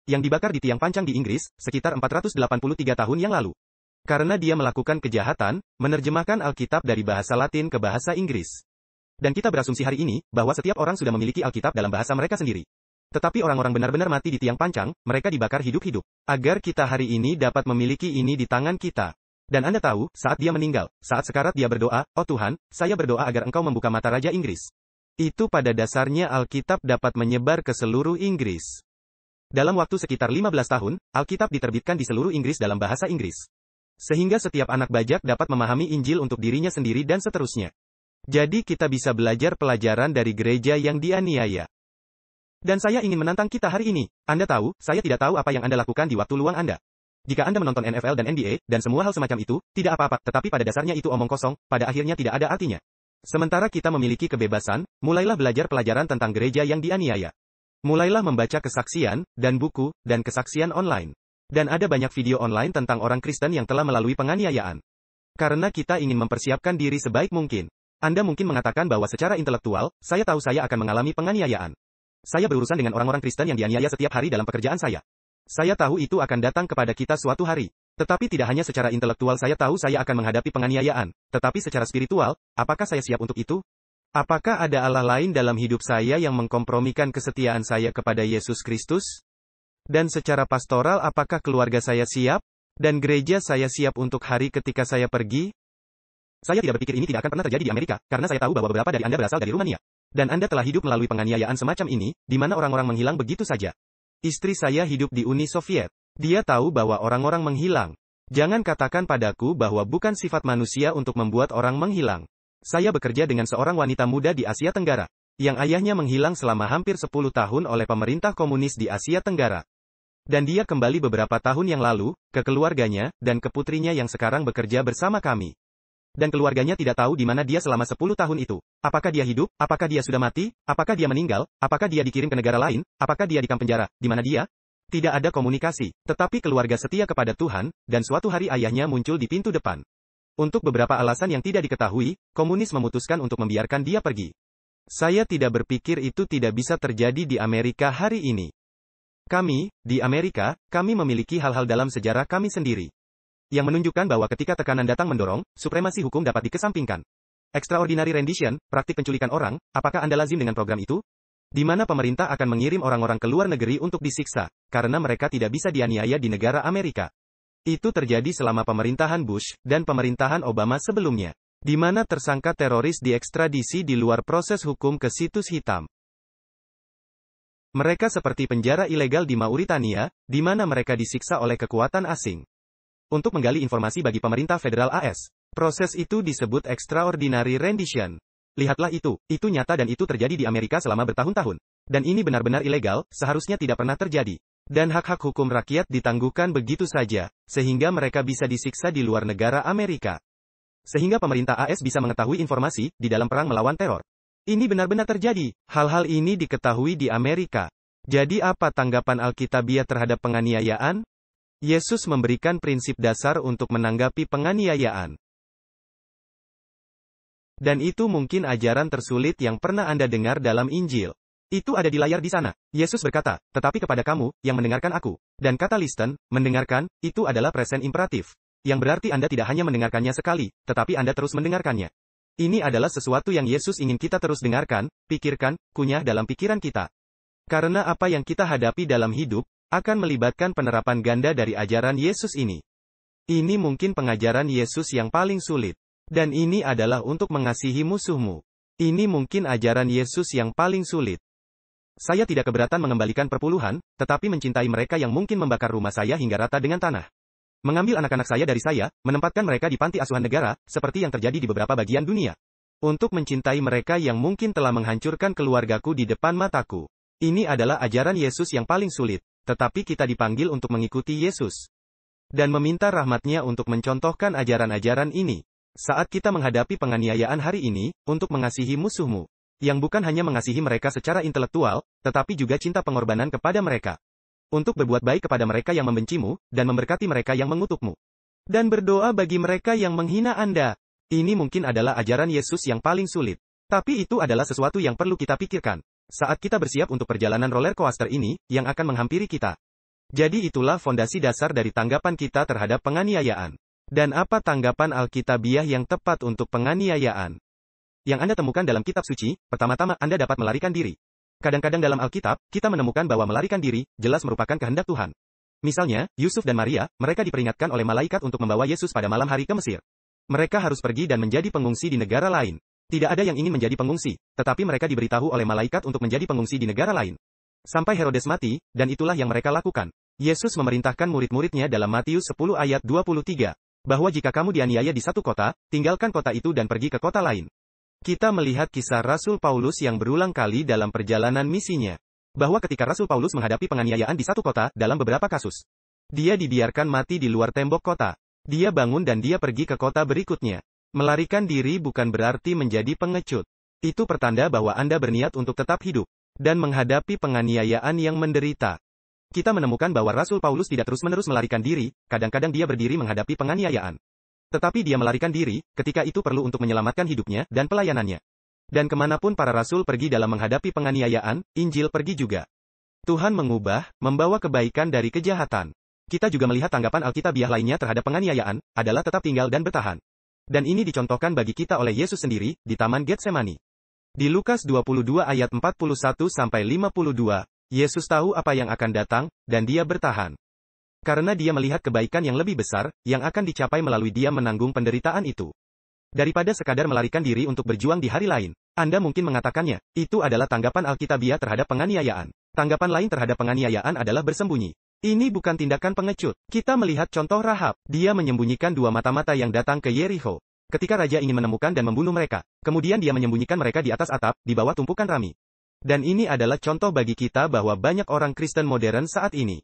Yang dibakar di tiang pancang di Inggris, sekitar 483 tahun yang lalu. Karena dia melakukan kejahatan, menerjemahkan Alkitab dari bahasa Latin ke bahasa Inggris. Dan kita berasumsi hari ini, bahwa setiap orang sudah memiliki Alkitab dalam bahasa mereka sendiri. Tetapi orang-orang benar-benar mati di tiang pancang, mereka dibakar hidup-hidup. Agar kita hari ini dapat memiliki ini di tangan kita. Dan Anda tahu, saat dia meninggal, saat sekarat dia berdoa, oh Tuhan, saya berdoa agar Engkau membuka mata Raja Inggris. Itu pada dasarnya Alkitab dapat menyebar ke seluruh Inggris. Dalam waktu sekitar 15 tahun, Alkitab diterbitkan di seluruh Inggris dalam bahasa Inggris. Sehingga setiap anak bajak dapat memahami Injil untuk dirinya sendiri dan seterusnya. Jadi kita bisa belajar pelajaran dari gereja yang dianiaya. Dan saya ingin menantang kita hari ini. Anda tahu, saya tidak tahu apa yang Anda lakukan di waktu luang Anda. Jika Anda menonton NFL dan NBA, dan semua hal semacam itu, tidak apa-apa, tetapi pada dasarnya itu omong kosong, pada akhirnya tidak ada artinya. Sementara kita memiliki kebebasan, mulailah belajar pelajaran tentang gereja yang dianiaya. Mulailah membaca kesaksian, dan buku, dan kesaksian online. Dan ada banyak video online tentang orang Kristen yang telah melalui penganiayaan. Karena kita ingin mempersiapkan diri sebaik mungkin. Anda mungkin mengatakan bahwa secara intelektual, saya tahu saya akan mengalami penganiayaan. Saya berurusan dengan orang-orang Kristen yang dianiaya setiap hari dalam pekerjaan saya. Saya tahu itu akan datang kepada kita suatu hari. Tetapi tidak hanya secara intelektual saya tahu saya akan menghadapi penganiayaan, tetapi secara spiritual, apakah saya siap untuk itu? Apakah ada Allah lain dalam hidup saya yang mengkompromikan kesetiaan saya kepada Yesus Kristus? Dan secara pastoral apakah keluarga saya siap? Dan gereja saya siap untuk hari ketika saya pergi? Saya tidak berpikir ini tidak akan pernah terjadi di Amerika, karena saya tahu bahwa beberapa dari Anda berasal dari Rumania. Dan Anda telah hidup melalui penganiayaan semacam ini, di mana orang-orang menghilang begitu saja. Istri saya hidup di Uni Soviet. Dia tahu bahwa orang-orang menghilang. Jangan katakan padaku bahwa bukan sifat manusia untuk membuat orang menghilang. Saya bekerja dengan seorang wanita muda di Asia Tenggara, yang ayahnya menghilang selama hampir 10 tahun oleh pemerintah komunis di Asia Tenggara. Dan dia kembali beberapa tahun yang lalu, ke keluarganya, dan ke putrinya yang sekarang bekerja bersama kami. Dan keluarganya tidak tahu di mana dia selama 10 tahun itu. Apakah dia hidup? Apakah dia sudah mati? Apakah dia meninggal? Apakah dia dikirim ke negara lain? Apakah dia di kamp penjara? Di mana dia? Tidak ada komunikasi. Tetapi keluarga setia kepada Tuhan, dan suatu hari ayahnya muncul di pintu depan. Untuk beberapa alasan yang tidak diketahui, komunis memutuskan untuk membiarkan dia pergi. Saya tidak berpikir itu tidak bisa terjadi di Amerika hari ini. Kami, di Amerika, kami memiliki hal-hal dalam sejarah kami sendiri. Yang menunjukkan bahwa ketika tekanan datang mendorong, supremasi hukum dapat dikesampingkan. Extraordinary rendition, praktik penculikan orang, apakah Anda lazim dengan program itu? Di mana pemerintah akan mengirim orang-orang ke luar negeri untuk disiksa, karena mereka tidak bisa dianiaya di negara Amerika. Itu terjadi selama pemerintahan Bush, dan pemerintahan Obama sebelumnya. Di mana tersangka teroris diekstradisi di luar proses hukum ke situs hitam. Mereka seperti penjara ilegal di Mauritania, di mana mereka disiksa oleh kekuatan asing. Untuk menggali informasi bagi pemerintah federal AS. Proses itu disebut extraordinary rendition. Lihatlah itu nyata dan itu terjadi di Amerika selama bertahun-tahun. Dan ini benar-benar ilegal, seharusnya tidak pernah terjadi. Dan hak-hak hukum rakyat ditangguhkan begitu saja, sehingga mereka bisa disiksa di luar negara Amerika. Sehingga pemerintah AS bisa mengetahui informasi, di dalam perang melawan teror. Ini benar-benar terjadi, hal-hal ini diketahui di Amerika. Jadi apa tanggapan Alkitabiah terhadap penganiayaan? Yesus memberikan prinsip dasar untuk menanggapi penganiayaan. Dan itu mungkin ajaran tersulit yang pernah Anda dengar dalam Injil. Itu ada di layar di sana. Yesus berkata, tetapi kepada kamu, yang mendengarkan aku. Dan kata listen, mendengarkan, itu adalah present imperatif. Yang berarti Anda tidak hanya mendengarkannya sekali, tetapi Anda terus mendengarkannya. Ini adalah sesuatu yang Yesus ingin kita terus dengarkan, pikirkan, kunyah dalam pikiran kita. Karena apa yang kita hadapi dalam hidup, akan melibatkan penerapan ganda dari ajaran Yesus ini. Ini mungkin pengajaran Yesus yang paling sulit. Dan ini adalah untuk mengasihi musuhmu. Ini mungkin ajaran Yesus yang paling sulit. Saya tidak keberatan mengembalikan perpuluhan, tetapi mencintai mereka yang mungkin membakar rumah saya hingga rata dengan tanah. Mengambil anak-anak saya dari saya, menempatkan mereka di panti asuhan negara, seperti yang terjadi di beberapa bagian dunia. Untuk mencintai mereka yang mungkin telah menghancurkan keluargaku di depan mataku. Ini adalah ajaran Yesus yang paling sulit, tetapi kita dipanggil untuk mengikuti Yesus. Dan meminta rahmat-Nya untuk mencontohkan ajaran-ajaran ini. Saat kita menghadapi penganiayaan hari ini, untuk mengasihi musuhmu. Yang bukan hanya mengasihi mereka secara intelektual, tetapi juga cinta pengorbanan kepada mereka. Untuk berbuat baik kepada mereka yang membencimu, dan memberkati mereka yang mengutukmu. Dan berdoa bagi mereka yang menghina Anda. Ini mungkin adalah ajaran Yesus yang paling sulit. Tapi itu adalah sesuatu yang perlu kita pikirkan. Saat kita bersiap untuk perjalanan roller coaster ini, yang akan menghampiri kita. Jadi itulah fondasi dasar dari tanggapan kita terhadap penganiayaan. Dan apa tanggapan Alkitabiah yang tepat untuk penganiayaan? Yang Anda temukan dalam kitab suci, pertama-tama Anda dapat melarikan diri. Kadang-kadang dalam Alkitab, kita menemukan bahwa melarikan diri, jelas merupakan kehendak Tuhan. Misalnya, Yusuf dan Maria, mereka diperingatkan oleh malaikat untuk membawa Yesus pada malam hari ke Mesir. Mereka harus pergi dan menjadi pengungsi di negara lain. Tidak ada yang ingin menjadi pengungsi, tetapi mereka diberitahu oleh malaikat untuk menjadi pengungsi di negara lain. Sampai Herodes mati, dan itulah yang mereka lakukan. Yesus memerintahkan murid-muridnya dalam Matius 10 ayat 23, bahwa jika kamu dianiaya di satu kota, tinggalkan kota itu dan pergi ke kota lain. Kita melihat kisah Rasul Paulus yang berulang kali dalam perjalanan misinya. Bahwa ketika Rasul Paulus menghadapi penganiayaan di satu kota, dalam beberapa kasus, dia dibiarkan mati di luar tembok kota. Dia bangun dan dia pergi ke kota berikutnya. Melarikan diri bukan berarti menjadi pengecut. Itu pertanda bahwa Anda berniat untuk tetap hidup, dan menghadapi penganiayaan yang menderita. Kita menemukan bahwa Rasul Paulus tidak terus-menerus melarikan diri, kadang-kadang dia berdiri menghadapi penganiayaan. Tetapi dia melarikan diri, ketika itu perlu untuk menyelamatkan hidupnya, dan pelayanannya. Dan kemanapun para rasul pergi dalam menghadapi penganiayaan, Injil pergi juga. Tuhan mengubah, membawa kebaikan dari kejahatan. Kita juga melihat tanggapan Alkitabiah lainnya terhadap penganiayaan, adalah tetap tinggal dan bertahan. Dan ini dicontohkan bagi kita oleh Yesus sendiri, di Taman Getsemani. Di Lukas 22 ayat 41-52, Yesus tahu apa yang akan datang, dan dia bertahan. Karena dia melihat kebaikan yang lebih besar, yang akan dicapai melalui dia menanggung penderitaan itu. Daripada sekadar melarikan diri untuk berjuang di hari lain, Anda mungkin mengatakannya, itu adalah tanggapan Alkitabiah terhadap penganiayaan. Tanggapan lain terhadap penganiayaan adalah bersembunyi. Ini bukan tindakan pengecut. Kita melihat contoh Rahab. Dia menyembunyikan dua mata-mata yang datang ke Yerikho. Ketika raja ingin menemukan dan membunuh mereka, kemudian dia menyembunyikan mereka di atas atap, di bawah tumpukan rami. Dan ini adalah contoh bagi kita bahwa banyak orang Kristen modern saat ini.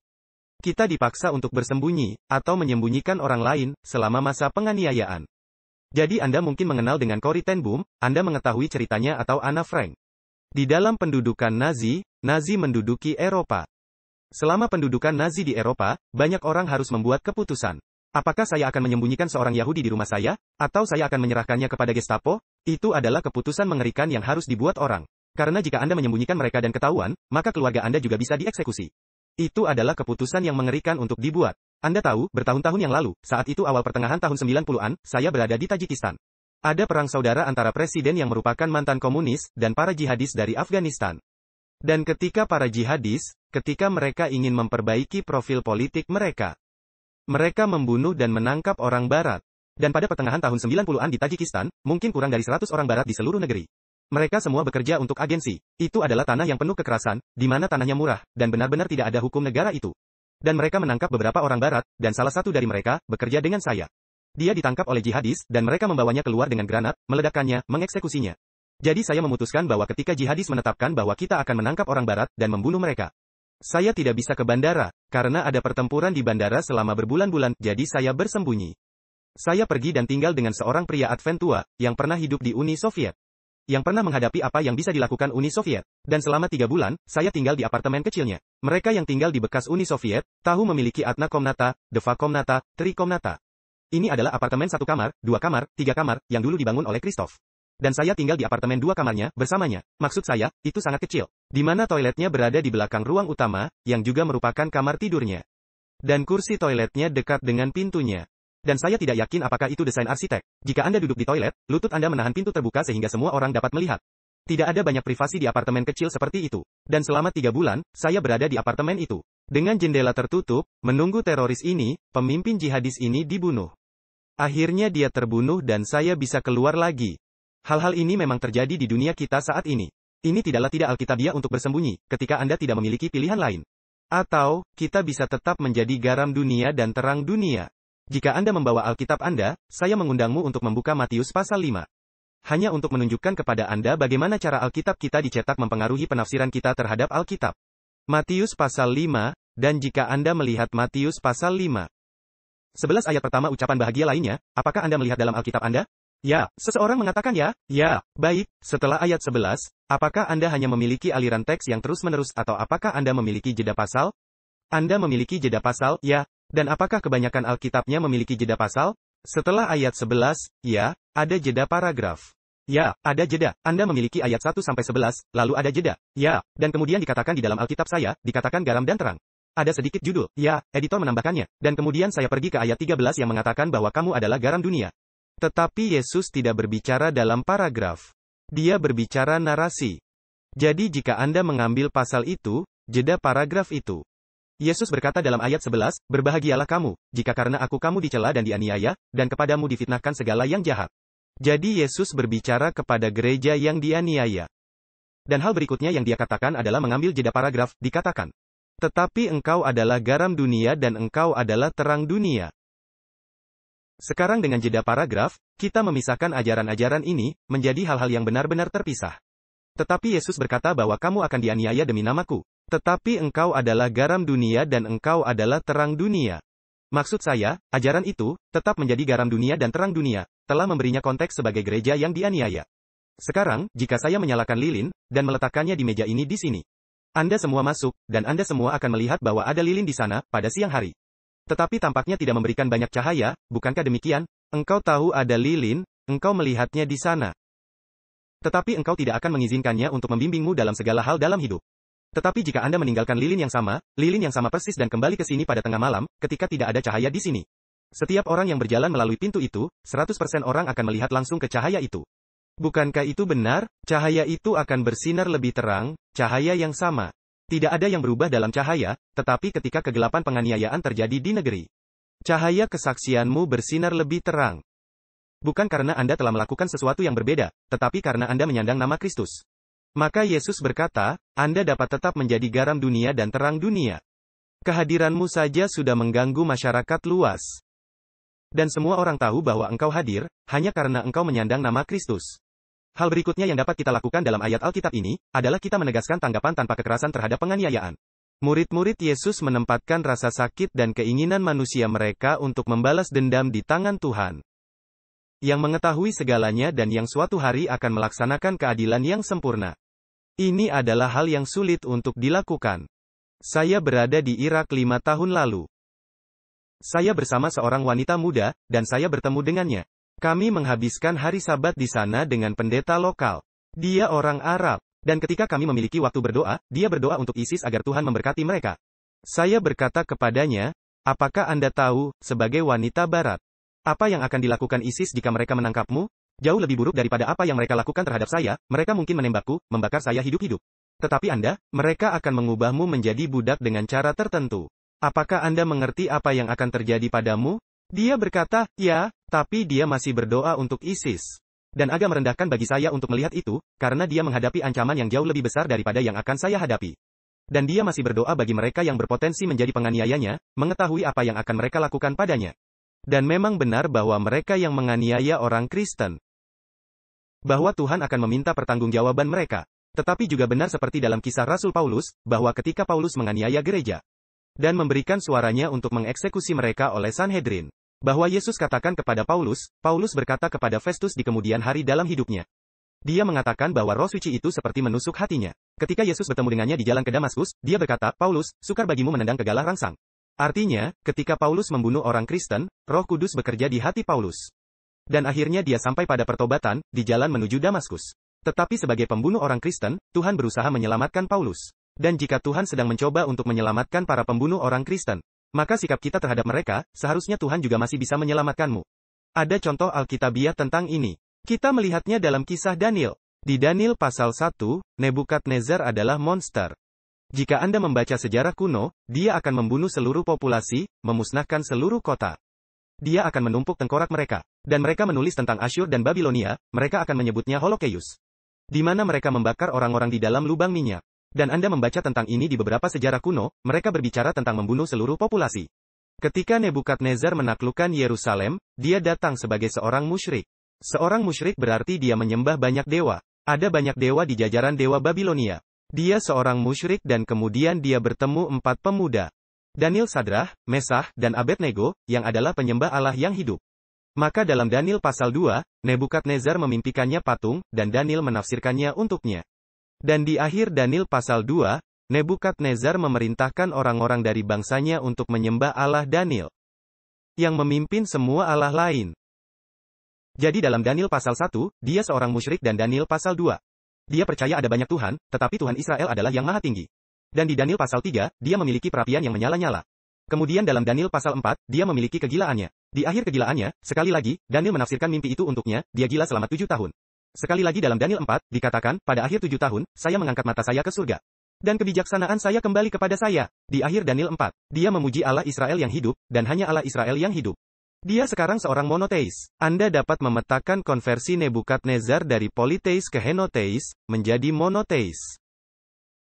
Kita dipaksa untuk bersembunyi, atau menyembunyikan orang lain, selama masa penganiayaan. Jadi Anda mungkin mengenal dengan Corrie ten Boom, Anda mengetahui ceritanya atau Anna Frank. Di dalam pendudukan Nazi, Nazi menduduki Eropa. Selama pendudukan Nazi di Eropa, banyak orang harus membuat keputusan. Apakah saya akan menyembunyikan seorang Yahudi di rumah saya, atau saya akan menyerahkannya kepada Gestapo? Itu adalah keputusan mengerikan yang harus dibuat orang. Karena jika Anda menyembunyikan mereka dan ketahuan, maka keluarga Anda juga bisa dieksekusi. Itu adalah keputusan yang mengerikan untuk dibuat. Anda tahu, bertahun-tahun yang lalu, saat itu awal pertengahan tahun 90-an, saya berada di Tajikistan. Ada perang saudara antara presiden yang merupakan mantan komunis, dan para jihadis dari Afghanistan. Dan ketika para jihadis, ketika mereka ingin memperbaiki profil politik mereka, mereka membunuh dan menangkap orang Barat. Dan pada pertengahan tahun 90-an di Tajikistan, mungkin kurang dari 100 orang Barat di seluruh negeri. Mereka semua bekerja untuk agensi. Itu adalah tanah yang penuh kekerasan, di mana tanahnya murah, dan benar-benar tidak ada hukum negara itu. Dan mereka menangkap beberapa orang Barat, dan salah satu dari mereka, bekerja dengan saya. Dia ditangkap oleh jihadis, dan mereka membawanya keluar dengan granat, meledakkannya, mengeksekusinya. Jadi saya memutuskan bahwa ketika jihadis menetapkan bahwa kita akan menangkap orang Barat, dan membunuh mereka. Saya tidak bisa ke bandara, karena ada pertempuran di bandara selama berbulan-bulan, jadi saya bersembunyi. Saya pergi dan tinggal dengan seorang pria Advent tua, yang pernah hidup di Uni Soviet. Yang pernah menghadapi apa yang bisa dilakukan Uni Soviet. Dan selama 3 bulan, saya tinggal di apartemen kecilnya. Mereka yang tinggal di bekas Uni Soviet, tahu memiliki Atna Komnata, Deva Komnata, Tri Komnata. Ini adalah apartemen 1 kamar, 2 kamar, 3 kamar, yang dulu dibangun oleh Christoph. dan saya tinggal di apartemen 2 kamarnya, bersamanya. Maksud saya, itu sangat kecil. Di mana toiletnya berada di belakang ruang utama, yang juga merupakan kamar tidurnya. Dan kursi toiletnya dekat dengan pintunya. Dan saya tidak yakin apakah itu desain arsitek. Jika Anda duduk di toilet, lutut Anda menahan pintu terbuka sehingga semua orang dapat melihat. Tidak ada banyak privasi di apartemen kecil seperti itu. Dan selama 3 bulan, saya berada di apartemen itu. Dengan jendela tertutup, menunggu teroris ini, pemimpin jihadis ini dibunuh. Akhirnya dia terbunuh dan saya bisa keluar lagi. Hal-hal ini memang terjadi di dunia kita saat ini. Ini tidaklah tidak alkitabiah untuk bersembunyi, ketika Anda tidak memiliki pilihan lain. Atau, kita bisa tetap menjadi garam dunia dan terang dunia. Jika Anda membawa Alkitab Anda, saya mengundangmu untuk membuka Matius pasal 5. Hanya untuk menunjukkan kepada Anda bagaimana cara Alkitab kita dicetak mempengaruhi penafsiran kita terhadap Alkitab. Matius pasal 5, dan jika Anda melihat Matius pasal 5. 11 ayat pertama ucapan bahagia lainnya, apakah Anda melihat dalam Alkitab Anda? Ya, seseorang mengatakan ya, ya, baik, setelah ayat 11, apakah Anda hanya memiliki aliran teks yang terus-menerus atau apakah Anda memiliki jeda pasal? Anda memiliki jeda pasal, ya, dan apakah kebanyakan Alkitabnya memiliki jeda pasal? Setelah ayat 11, ya, ada jeda paragraf. Ya, ada jeda. Anda memiliki ayat 1-11, lalu ada jeda. Ya, dan kemudian dikatakan di dalam Alkitab saya, dikatakan garam dan terang. Ada sedikit judul. Ya, editor menambahkannya. Dan kemudian saya pergi ke ayat 13 yang mengatakan bahwa kamu adalah garam dunia. Tetapi Yesus tidak berbicara dalam paragraf. Dia berbicara narasi. Jadi jika Anda mengambil pasal itu, jeda paragraf itu. Yesus berkata dalam ayat 11, berbahagialah kamu, jika karena aku kamu dicela dan dianiaya, dan kepadamu difitnahkan segala yang jahat. Jadi Yesus berbicara kepada gereja yang dianiaya. Dan hal berikutnya yang dia katakan adalah mengambil jeda paragraf, dikatakan. Tetapi engkau adalah garam dunia dan engkau adalah terang dunia. Sekarang dengan jeda paragraf, kita memisahkan ajaran-ajaran ini, menjadi hal-hal yang benar-benar terpisah. Tetapi Yesus berkata bahwa kamu akan dianiaya demi namaku. Tetapi engkau adalah garam dunia dan engkau adalah terang dunia. Maksud saya, ajaran itu, tetap menjadi garam dunia dan terang dunia, telah memberinya konteks sebagai gereja yang dianiaya. Sekarang, jika saya menyalakan lilin, dan meletakkannya di meja ini di sini. Anda semua masuk, dan Anda semua akan melihat bahwa ada lilin di sana, pada siang hari. Tetapi tampaknya tidak memberikan banyak cahaya, bukankah demikian? Engkau tahu ada lilin, engkau melihatnya di sana. Tetapi engkau tidak akan mengizinkannya untuk membimbingmu dalam segala hal dalam hidup. Tetapi jika Anda meninggalkan lilin yang sama persis dan kembali ke sini pada tengah malam, ketika tidak ada cahaya di sini. Setiap orang yang berjalan melalui pintu itu, 100% orang akan melihat langsung ke cahaya itu. Bukankah itu benar? Cahaya itu akan bersinar lebih terang, cahaya yang sama. Tidak ada yang berubah dalam cahaya, tetapi ketika kegelapan penganiayaan terjadi di negeri. Cahaya kesaksianmu bersinar lebih terang. Bukan karena Anda telah melakukan sesuatu yang berbeda, tetapi karena Anda menyandang nama Kristus. Maka Yesus berkata, Anda dapat tetap menjadi garam dunia dan terang dunia. Kehadiranmu saja sudah mengganggu masyarakat luas. Dan semua orang tahu bahwa engkau hadir, hanya karena engkau menyandang nama Kristus. Hal berikutnya yang dapat kita lakukan dalam ayat Alkitab ini, adalah kita menegaskan tanggapan tanpa kekerasan terhadap penganiayaan. Murid-murid Yesus menempatkan rasa sakit dan keinginan manusia mereka untuk membalas dendam di tangan Tuhan. Yang mengetahui segalanya dan yang suatu hari akan melaksanakan keadilan yang sempurna. Ini adalah hal yang sulit untuk dilakukan. Saya berada di Irak 5 tahun lalu. Saya bersama seorang wanita muda, dan saya bertemu dengannya. Kami menghabiskan hari Sabat di sana dengan pendeta lokal. Dia orang Arab. Dan ketika kami memiliki waktu berdoa, dia berdoa untuk ISIS agar Tuhan memberkati mereka. Saya berkata kepadanya, apakah Anda tahu, sebagai wanita Barat, apa yang akan dilakukan ISIS jika mereka menangkapmu? Jauh lebih buruk daripada apa yang mereka lakukan terhadap saya, mereka mungkin menembakku, membakar saya hidup-hidup. Tetapi Anda, mereka akan mengubahmu menjadi budak dengan cara tertentu. Apakah Anda mengerti apa yang akan terjadi padamu? Dia berkata, ya, tapi dia masih berdoa untuk ISIS. Dan agak merendahkan bagi saya untuk melihat itu, karena dia menghadapi ancaman yang jauh lebih besar daripada yang akan saya hadapi. Dan dia masih berdoa bagi mereka yang berpotensi menjadi penganiayanya, mengetahui apa yang akan mereka lakukan padanya. Dan memang benar bahwa mereka yang menganiaya orang Kristen. Bahwa Tuhan akan meminta pertanggungjawaban mereka. Tetapi juga benar seperti dalam kisah Rasul Paulus, bahwa ketika Paulus menganiaya gereja. Dan memberikan suaranya untuk mengeksekusi mereka oleh Sanhedrin. Bahwa Yesus katakan kepada Paulus, Paulus berkata kepada Festus di kemudian hari dalam hidupnya. Dia mengatakan bahwa Roh Suci itu seperti menusuk hatinya. Ketika Yesus bertemu dengannya di jalan ke Damaskus, dia berkata, Paulus, sukar bagimu menendang ke galah rangsang. Artinya, ketika Paulus membunuh orang Kristen, Roh Kudus bekerja di hati Paulus. Dan akhirnya dia sampai pada pertobatan, di jalan menuju Damaskus. Tetapi sebagai pembunuh orang Kristen, Tuhan berusaha menyelamatkan Paulus. Dan jika Tuhan sedang mencoba untuk menyelamatkan para pembunuh orang Kristen, maka sikap kita terhadap mereka, seharusnya Tuhan juga masih bisa menyelamatkanmu. Ada contoh Alkitabiah tentang ini. Kita melihatnya dalam kisah Daniel. Di Daniel pasal 1, Nebukadnezar adalah monster. Jika Anda membaca sejarah kuno, dia akan membunuh seluruh populasi, memusnahkan seluruh kota. Dia akan menumpuk tengkorak mereka. Dan mereka menulis tentang Asyur dan Babilonia, mereka akan menyebutnya Holocaust. Di mana mereka membakar orang-orang di dalam lubang minyak. Dan Anda membaca tentang ini di beberapa sejarah kuno, mereka berbicara tentang membunuh seluruh populasi. Ketika Nebukadnezar menaklukkan Yerusalem, dia datang sebagai seorang musyrik. Seorang musyrik berarti dia menyembah banyak dewa. Ada banyak dewa di jajaran dewa Babilonia. Dia seorang musyrik dan kemudian dia bertemu 4 pemuda. Daniel, Sadrah, Mesah, dan Abednego, yang adalah penyembah Allah yang hidup. Maka dalam Daniel pasal 2, Nebukadnezar memimpikannya patung, dan Daniel menafsirkannya untuknya. Dan di akhir Daniel pasal 2, Nebukadnezar memerintahkan orang-orang dari bangsanya untuk menyembah Allah Daniel, yang memimpin semua Allah lain. Jadi dalam Daniel pasal 1, dia seorang musyrik dan Daniel pasal 2. Dia percaya ada banyak Tuhan, tetapi Tuhan Israel adalah yang maha tinggi. Dan di Daniel pasal 3, dia memiliki perapian yang menyala-nyala. Kemudian dalam Daniel pasal 4, dia memiliki kegilaannya. Di akhir kegilaannya, sekali lagi, Daniel menafsirkan mimpi itu untuknya, dia gila selama 7 tahun. Sekali lagi dalam Daniel 4, dikatakan, pada akhir 7 tahun, saya mengangkat mata saya ke surga. Dan kebijaksanaan saya kembali kepada saya. Di akhir Daniel 4, dia memuji Allah Israel yang hidup, dan hanya Allah Israel yang hidup. Dia sekarang seorang monoteis. Anda dapat memetakan konversi Nebukadnezar dari politeis ke henoteis, menjadi monoteis.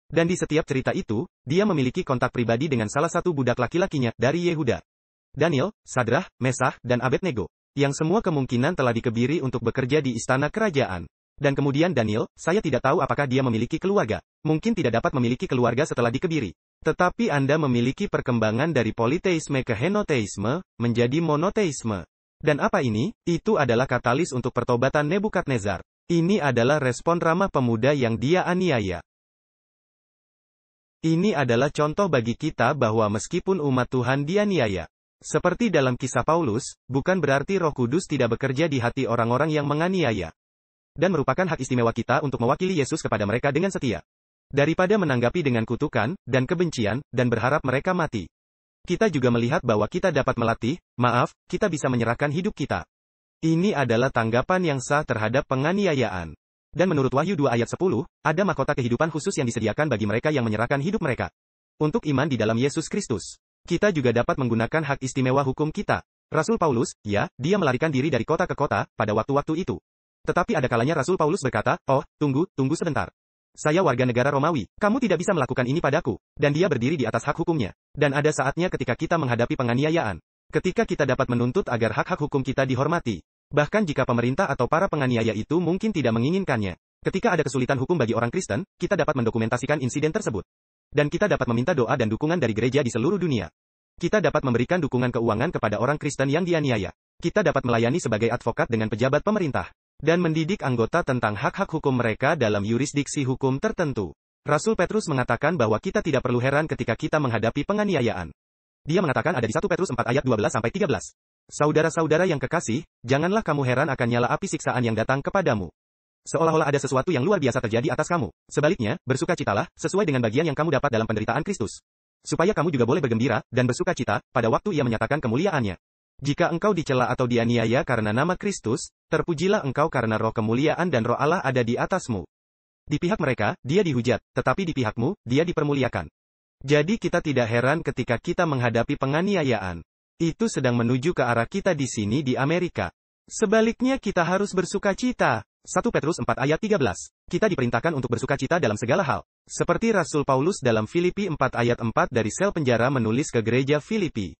Dan di setiap cerita itu, dia memiliki kontak pribadi dengan salah satu budak laki-lakinya, dari Yehuda. Daniel, Sadrah, Mesah, dan Abednego. Yang semua kemungkinan telah dikebiri untuk bekerja di istana kerajaan. Dan kemudian Daniel, saya tidak tahu apakah dia memiliki keluarga. Mungkin tidak dapat memiliki keluarga setelah dikebiri. Tetapi Anda memiliki perkembangan dari politeisme ke henoteisme, menjadi monoteisme. Dan apa ini? Itu adalah katalis untuk pertobatan Nebukadnezar. Ini adalah respon ramah pemuda yang dia aniaya. Ini adalah contoh bagi kita bahwa meskipun umat Tuhan dianiaya, seperti dalam kisah Paulus, bukan berarti Roh Kudus tidak bekerja di hati orang-orang yang menganiaya. Dan merupakan hak istimewa kita untuk mewakili Yesus kepada mereka dengan setia. Daripada menanggapi dengan kutukan, dan kebencian, dan berharap mereka mati. Kita juga melihat bahwa kita dapat melatih, kita bisa menyerahkan hidup kita. Ini adalah tanggapan yang sah terhadap penganiayaan. Dan menurut Wahyu 2 ayat 10, ada mahkota kehidupan khusus yang disediakan bagi mereka yang menyerahkan hidup mereka. Untuk iman di dalam Yesus Kristus. Kita juga dapat menggunakan hak istimewa hukum kita. Rasul Paulus, ya, dia melarikan diri dari kota ke kota, pada waktu-waktu itu. Tetapi ada kalanya Rasul Paulus berkata, oh, tunggu sebentar. Saya warga negara Romawi, kamu tidak bisa melakukan ini padaku. Dan dia berdiri di atas hak hukumnya. Dan ada saatnya ketika kita menghadapi penganiayaan. Ketika kita dapat menuntut agar hak-hak hukum kita dihormati. Bahkan jika pemerintah atau para penganiaya itu mungkin tidak menginginkannya. Ketika ada kesulitan hukum bagi orang Kristen, kita dapat mendokumentasikan insiden tersebut. Dan kita dapat meminta doa dan dukungan dari gereja di seluruh dunia. Kita dapat memberikan dukungan keuangan kepada orang Kristen yang dianiaya. Kita dapat melayani sebagai advokat dengan pejabat pemerintah. Dan mendidik anggota tentang hak-hak hukum mereka dalam yurisdiksi hukum tertentu. Rasul Petrus mengatakan bahwa kita tidak perlu heran ketika kita menghadapi penganiayaan. Dia mengatakan ada di 1 Petrus 4 ayat 12-13. Saudara-saudara yang kekasih, janganlah kamu heran akan nyala api siksaan yang datang kepadamu. Seolah-olah ada sesuatu yang luar biasa terjadi atas kamu. Sebaliknya, bersukacitalah, sesuai dengan bagian yang kamu dapat dalam penderitaan Kristus. Supaya kamu juga boleh bergembira, dan bersukacita, pada waktu ia menyatakan kemuliaannya. Jika engkau dicela atau dianiaya karena nama Kristus, terpujilah engkau karena roh kemuliaan dan roh Allah ada di atasmu. Di pihak mereka, dia dihujat, tetapi di pihakmu, dia dipermuliakan. Jadi kita tidak heran ketika kita menghadapi penganiayaan. Itu sedang menuju ke arah kita di sini di Amerika. Sebaliknya kita harus bersukacita. 1 Petrus 4 ayat 13. Kita diperintahkan untuk bersukacita dalam segala hal. Seperti Rasul Paulus dalam Filipi 4 ayat 4 dari sel penjara menulis ke gereja Filipi.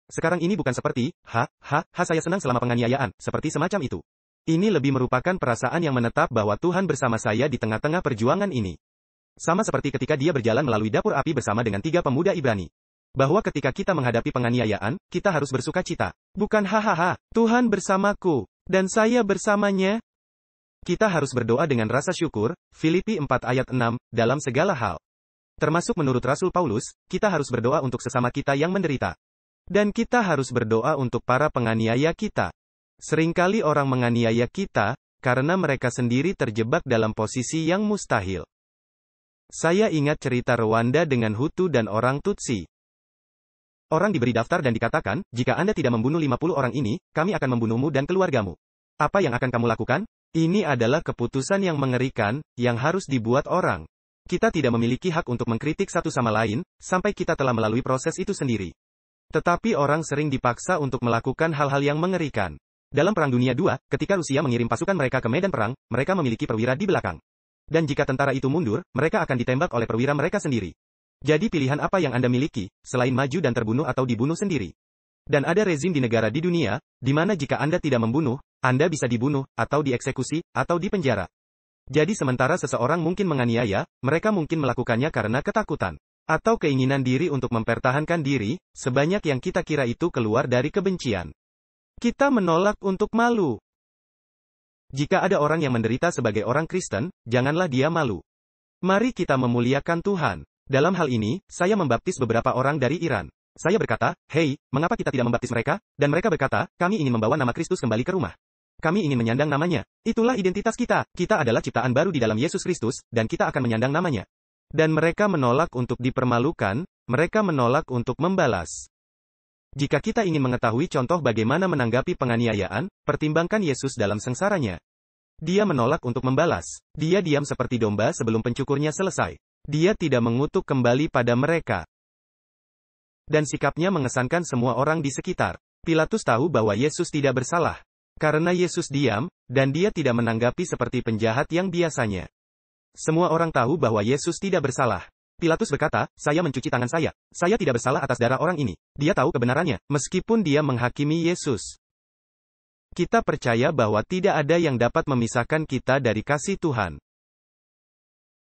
Sekarang ini bukan seperti, saya senang selama penganiayaan, seperti semacam itu. Ini lebih merupakan perasaan yang menetap bahwa Tuhan bersama saya di tengah-tengah perjuangan ini. Sama seperti ketika dia berjalan melalui dapur api bersama dengan 3 pemuda Ibrani. Bahwa ketika kita menghadapi penganiayaan, kita harus bersukacita. Bukan Tuhan bersamaku, dan saya bersamanya. Kita harus berdoa dengan rasa syukur, Filipi 4 ayat 6, dalam segala hal. Termasuk menurut Rasul Paulus, kita harus berdoa untuk sesama kita yang menderita. Dan kita harus berdoa untuk para penganiaya kita. Seringkali orang menganiaya kita, karena mereka sendiri terjebak dalam posisi yang mustahil. Saya ingat cerita Rwanda dengan Hutu dan orang Tutsi. Orang diberi daftar dan dikatakan, jika Anda tidak membunuh 50 orang ini, kami akan membunuhmu dan keluargamu. Apa yang akan kamu lakukan? Ini adalah keputusan yang mengerikan, yang harus dibuat orang. Kita tidak memiliki hak untuk mengkritik satu sama lain, sampai kita telah melalui proses itu sendiri. Tetapi orang sering dipaksa untuk melakukan hal-hal yang mengerikan. Dalam Perang Dunia II, ketika Rusia mengirim pasukan mereka ke medan perang, mereka memiliki perwira di belakang. Dan jika tentara itu mundur, mereka akan ditembak oleh perwira mereka sendiri. Jadi pilihan apa yang Anda miliki, selain maju dan terbunuh atau dibunuh sendiri? Dan ada rezim di negara di dunia, di mana jika Anda tidak membunuh, Anda bisa dibunuh, atau dieksekusi, atau dipenjara. Jadi sementara seseorang mungkin menganiaya, mereka mungkin melakukannya karena ketakutan. Atau keinginan diri untuk mempertahankan diri, sebanyak yang kita kira itu keluar dari kebencian. Kita menolak untuk malu. Jika ada orang yang menderita sebagai orang Kristen, janganlah dia malu. Mari kita memuliakan Tuhan. Dalam hal ini, saya membaptis beberapa orang dari Iran. Saya berkata, "Hei, mengapa kita tidak membaptis mereka?" Dan mereka berkata, "Kami ingin membawa nama Kristus kembali ke rumah. Kami ingin menyandang namanya. Itulah identitas kita. Kita adalah ciptaan baru di dalam Yesus Kristus, dan kita akan menyandang namanya." Dan mereka menolak untuk dipermalukan, mereka menolak untuk membalas. Jika kita ingin mengetahui contoh bagaimana menanggapi penganiayaan, pertimbangkan Yesus dalam sengsaranya. Dia menolak untuk membalas. Dia diam seperti domba sebelum pencukurnya selesai. Dia tidak mengutuk kembali pada mereka. Dan sikapnya mengesankan semua orang di sekitar. Pilatus tahu bahwa Yesus tidak bersalah. Karena Yesus diam, dan dia tidak menanggapi seperti penjahat yang biasanya. Semua orang tahu bahwa Yesus tidak bersalah. Pilatus berkata, "Saya mencuci tangan saya. Saya tidak bersalah atas darah orang ini." Dia tahu kebenarannya, meskipun dia menghakimi Yesus. Kita percaya bahwa tidak ada yang dapat memisahkan kita dari kasih Tuhan.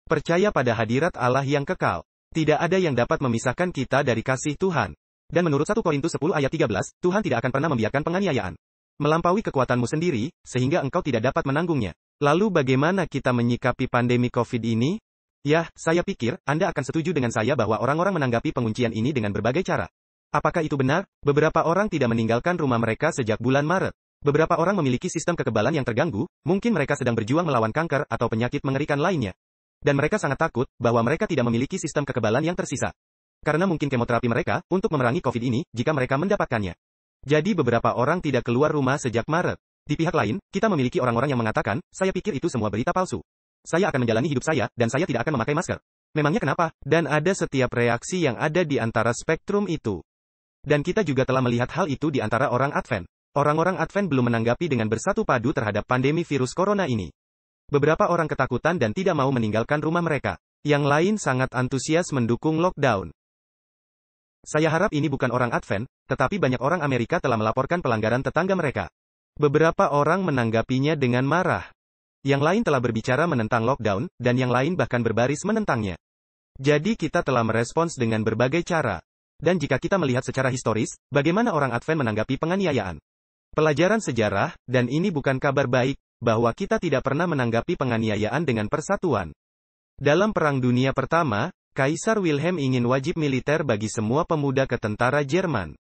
Percaya pada hadirat Allah yang kekal. Tidak ada yang dapat memisahkan kita dari kasih Tuhan. Dan menurut 1 Korintus 10 ayat 13, Tuhan tidak akan pernah membiarkan penganiayaan melampaui kekuatanmu sendiri, sehingga engkau tidak dapat menanggungnya. Lalu bagaimana kita menyikapi pandemi COVID ini? Ya, saya pikir, Anda akan setuju dengan saya bahwa orang-orang menanggapi penguncian ini dengan berbagai cara. Apakah itu benar? Beberapa orang tidak meninggalkan rumah mereka sejak bulan Maret. Beberapa orang memiliki sistem kekebalan yang terganggu, mungkin mereka sedang berjuang melawan kanker atau penyakit mengerikan lainnya. Dan mereka sangat takut, bahwa mereka tidak memiliki sistem kekebalan yang tersisa. Karena mungkin kemoterapi mereka, untuk memerangi COVID ini, jika mereka mendapatkannya. Jadi beberapa orang tidak keluar rumah sejak Maret. Di pihak lain, kita memiliki orang-orang yang mengatakan, "Saya pikir itu semua berita palsu. Saya akan menjalani hidup saya, dan saya tidak akan memakai masker." Memangnya kenapa? Dan ada setiap reaksi yang ada di antara spektrum itu. Dan kita juga telah melihat hal itu di antara orang Advent. Orang-orang Advent belum menanggapi dengan bersatu padu terhadap pandemi virus corona ini. Beberapa orang ketakutan dan tidak mau meninggalkan rumah mereka. Yang lain sangat antusias mendukung lockdown. Saya harap ini bukan orang Advent, tetapi banyak orang Amerika telah melaporkan pelanggaran tetangga mereka. Beberapa orang menanggapinya dengan marah. Yang lain telah berbicara menentang lockdown, dan yang lain bahkan berbaris menentangnya. Jadi kita telah merespons dengan berbagai cara. Dan jika kita melihat secara historis, bagaimana orang Advent menanggapi penganiayaan? Pelajaran sejarah, dan ini bukan kabar baik, bahwa kita tidak pernah menanggapi penganiayaan dengan persatuan. Dalam Perang Dunia Pertama, Kaisar Wilhelm ingin wajib militer bagi semua pemuda ke tentara Jerman.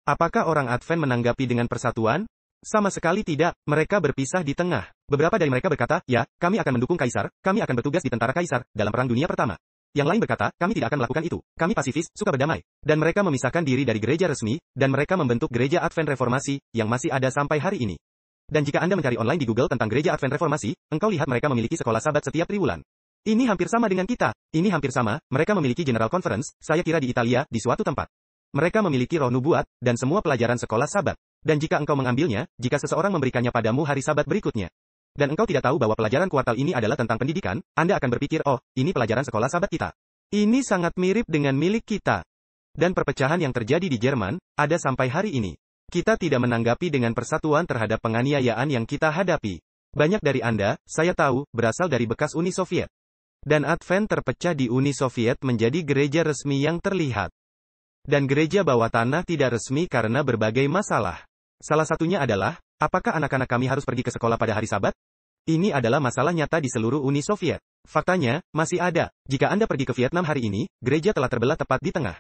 Apakah orang Advent menanggapi dengan persatuan? Sama sekali tidak, mereka berpisah di tengah. Beberapa dari mereka berkata, "Ya, kami akan mendukung Kaisar, kami akan bertugas di tentara Kaisar, dalam Perang Dunia Pertama." Yang lain berkata, "Kami tidak akan melakukan itu, kami pasifis, suka berdamai." Dan mereka memisahkan diri dari gereja resmi, dan mereka membentuk gereja Advent Reformasi, yang masih ada sampai hari ini. Dan jika Anda mencari online di Google tentang gereja Advent Reformasi, engkau lihat mereka memiliki sekolah sabat setiap triwulan. Ini hampir sama dengan kita. Ini hampir sama, mereka memiliki General Conference, saya kira di Italia, di suatu tempat. Mereka memiliki roh nubuat, dan semua pelajaran sekolah sabat. Dan jika engkau mengambilnya, jika seseorang memberikannya padamu hari sabat berikutnya, dan engkau tidak tahu bahwa pelajaran kuartal ini adalah tentang pendidikan, Anda akan berpikir, "Oh, ini pelajaran sekolah sabat kita. Ini sangat mirip dengan milik kita." Dan perpecahan yang terjadi di Jerman, ada sampai hari ini. Kita tidak menanggapi dengan persatuan terhadap penganiayaan yang kita hadapi. Banyak dari Anda, saya tahu, berasal dari bekas Uni Soviet. Dan Advent terpecah di Uni Soviet menjadi gereja resmi yang terlihat. Dan gereja bawah tanah tidak resmi karena berbagai masalah. Salah satunya adalah, apakah anak-anak kami harus pergi ke sekolah pada hari Sabat? Ini adalah masalah nyata di seluruh Uni Soviet. Faktanya, masih ada. Jika Anda pergi ke Vietnam hari ini, gereja telah terbelah tepat di tengah.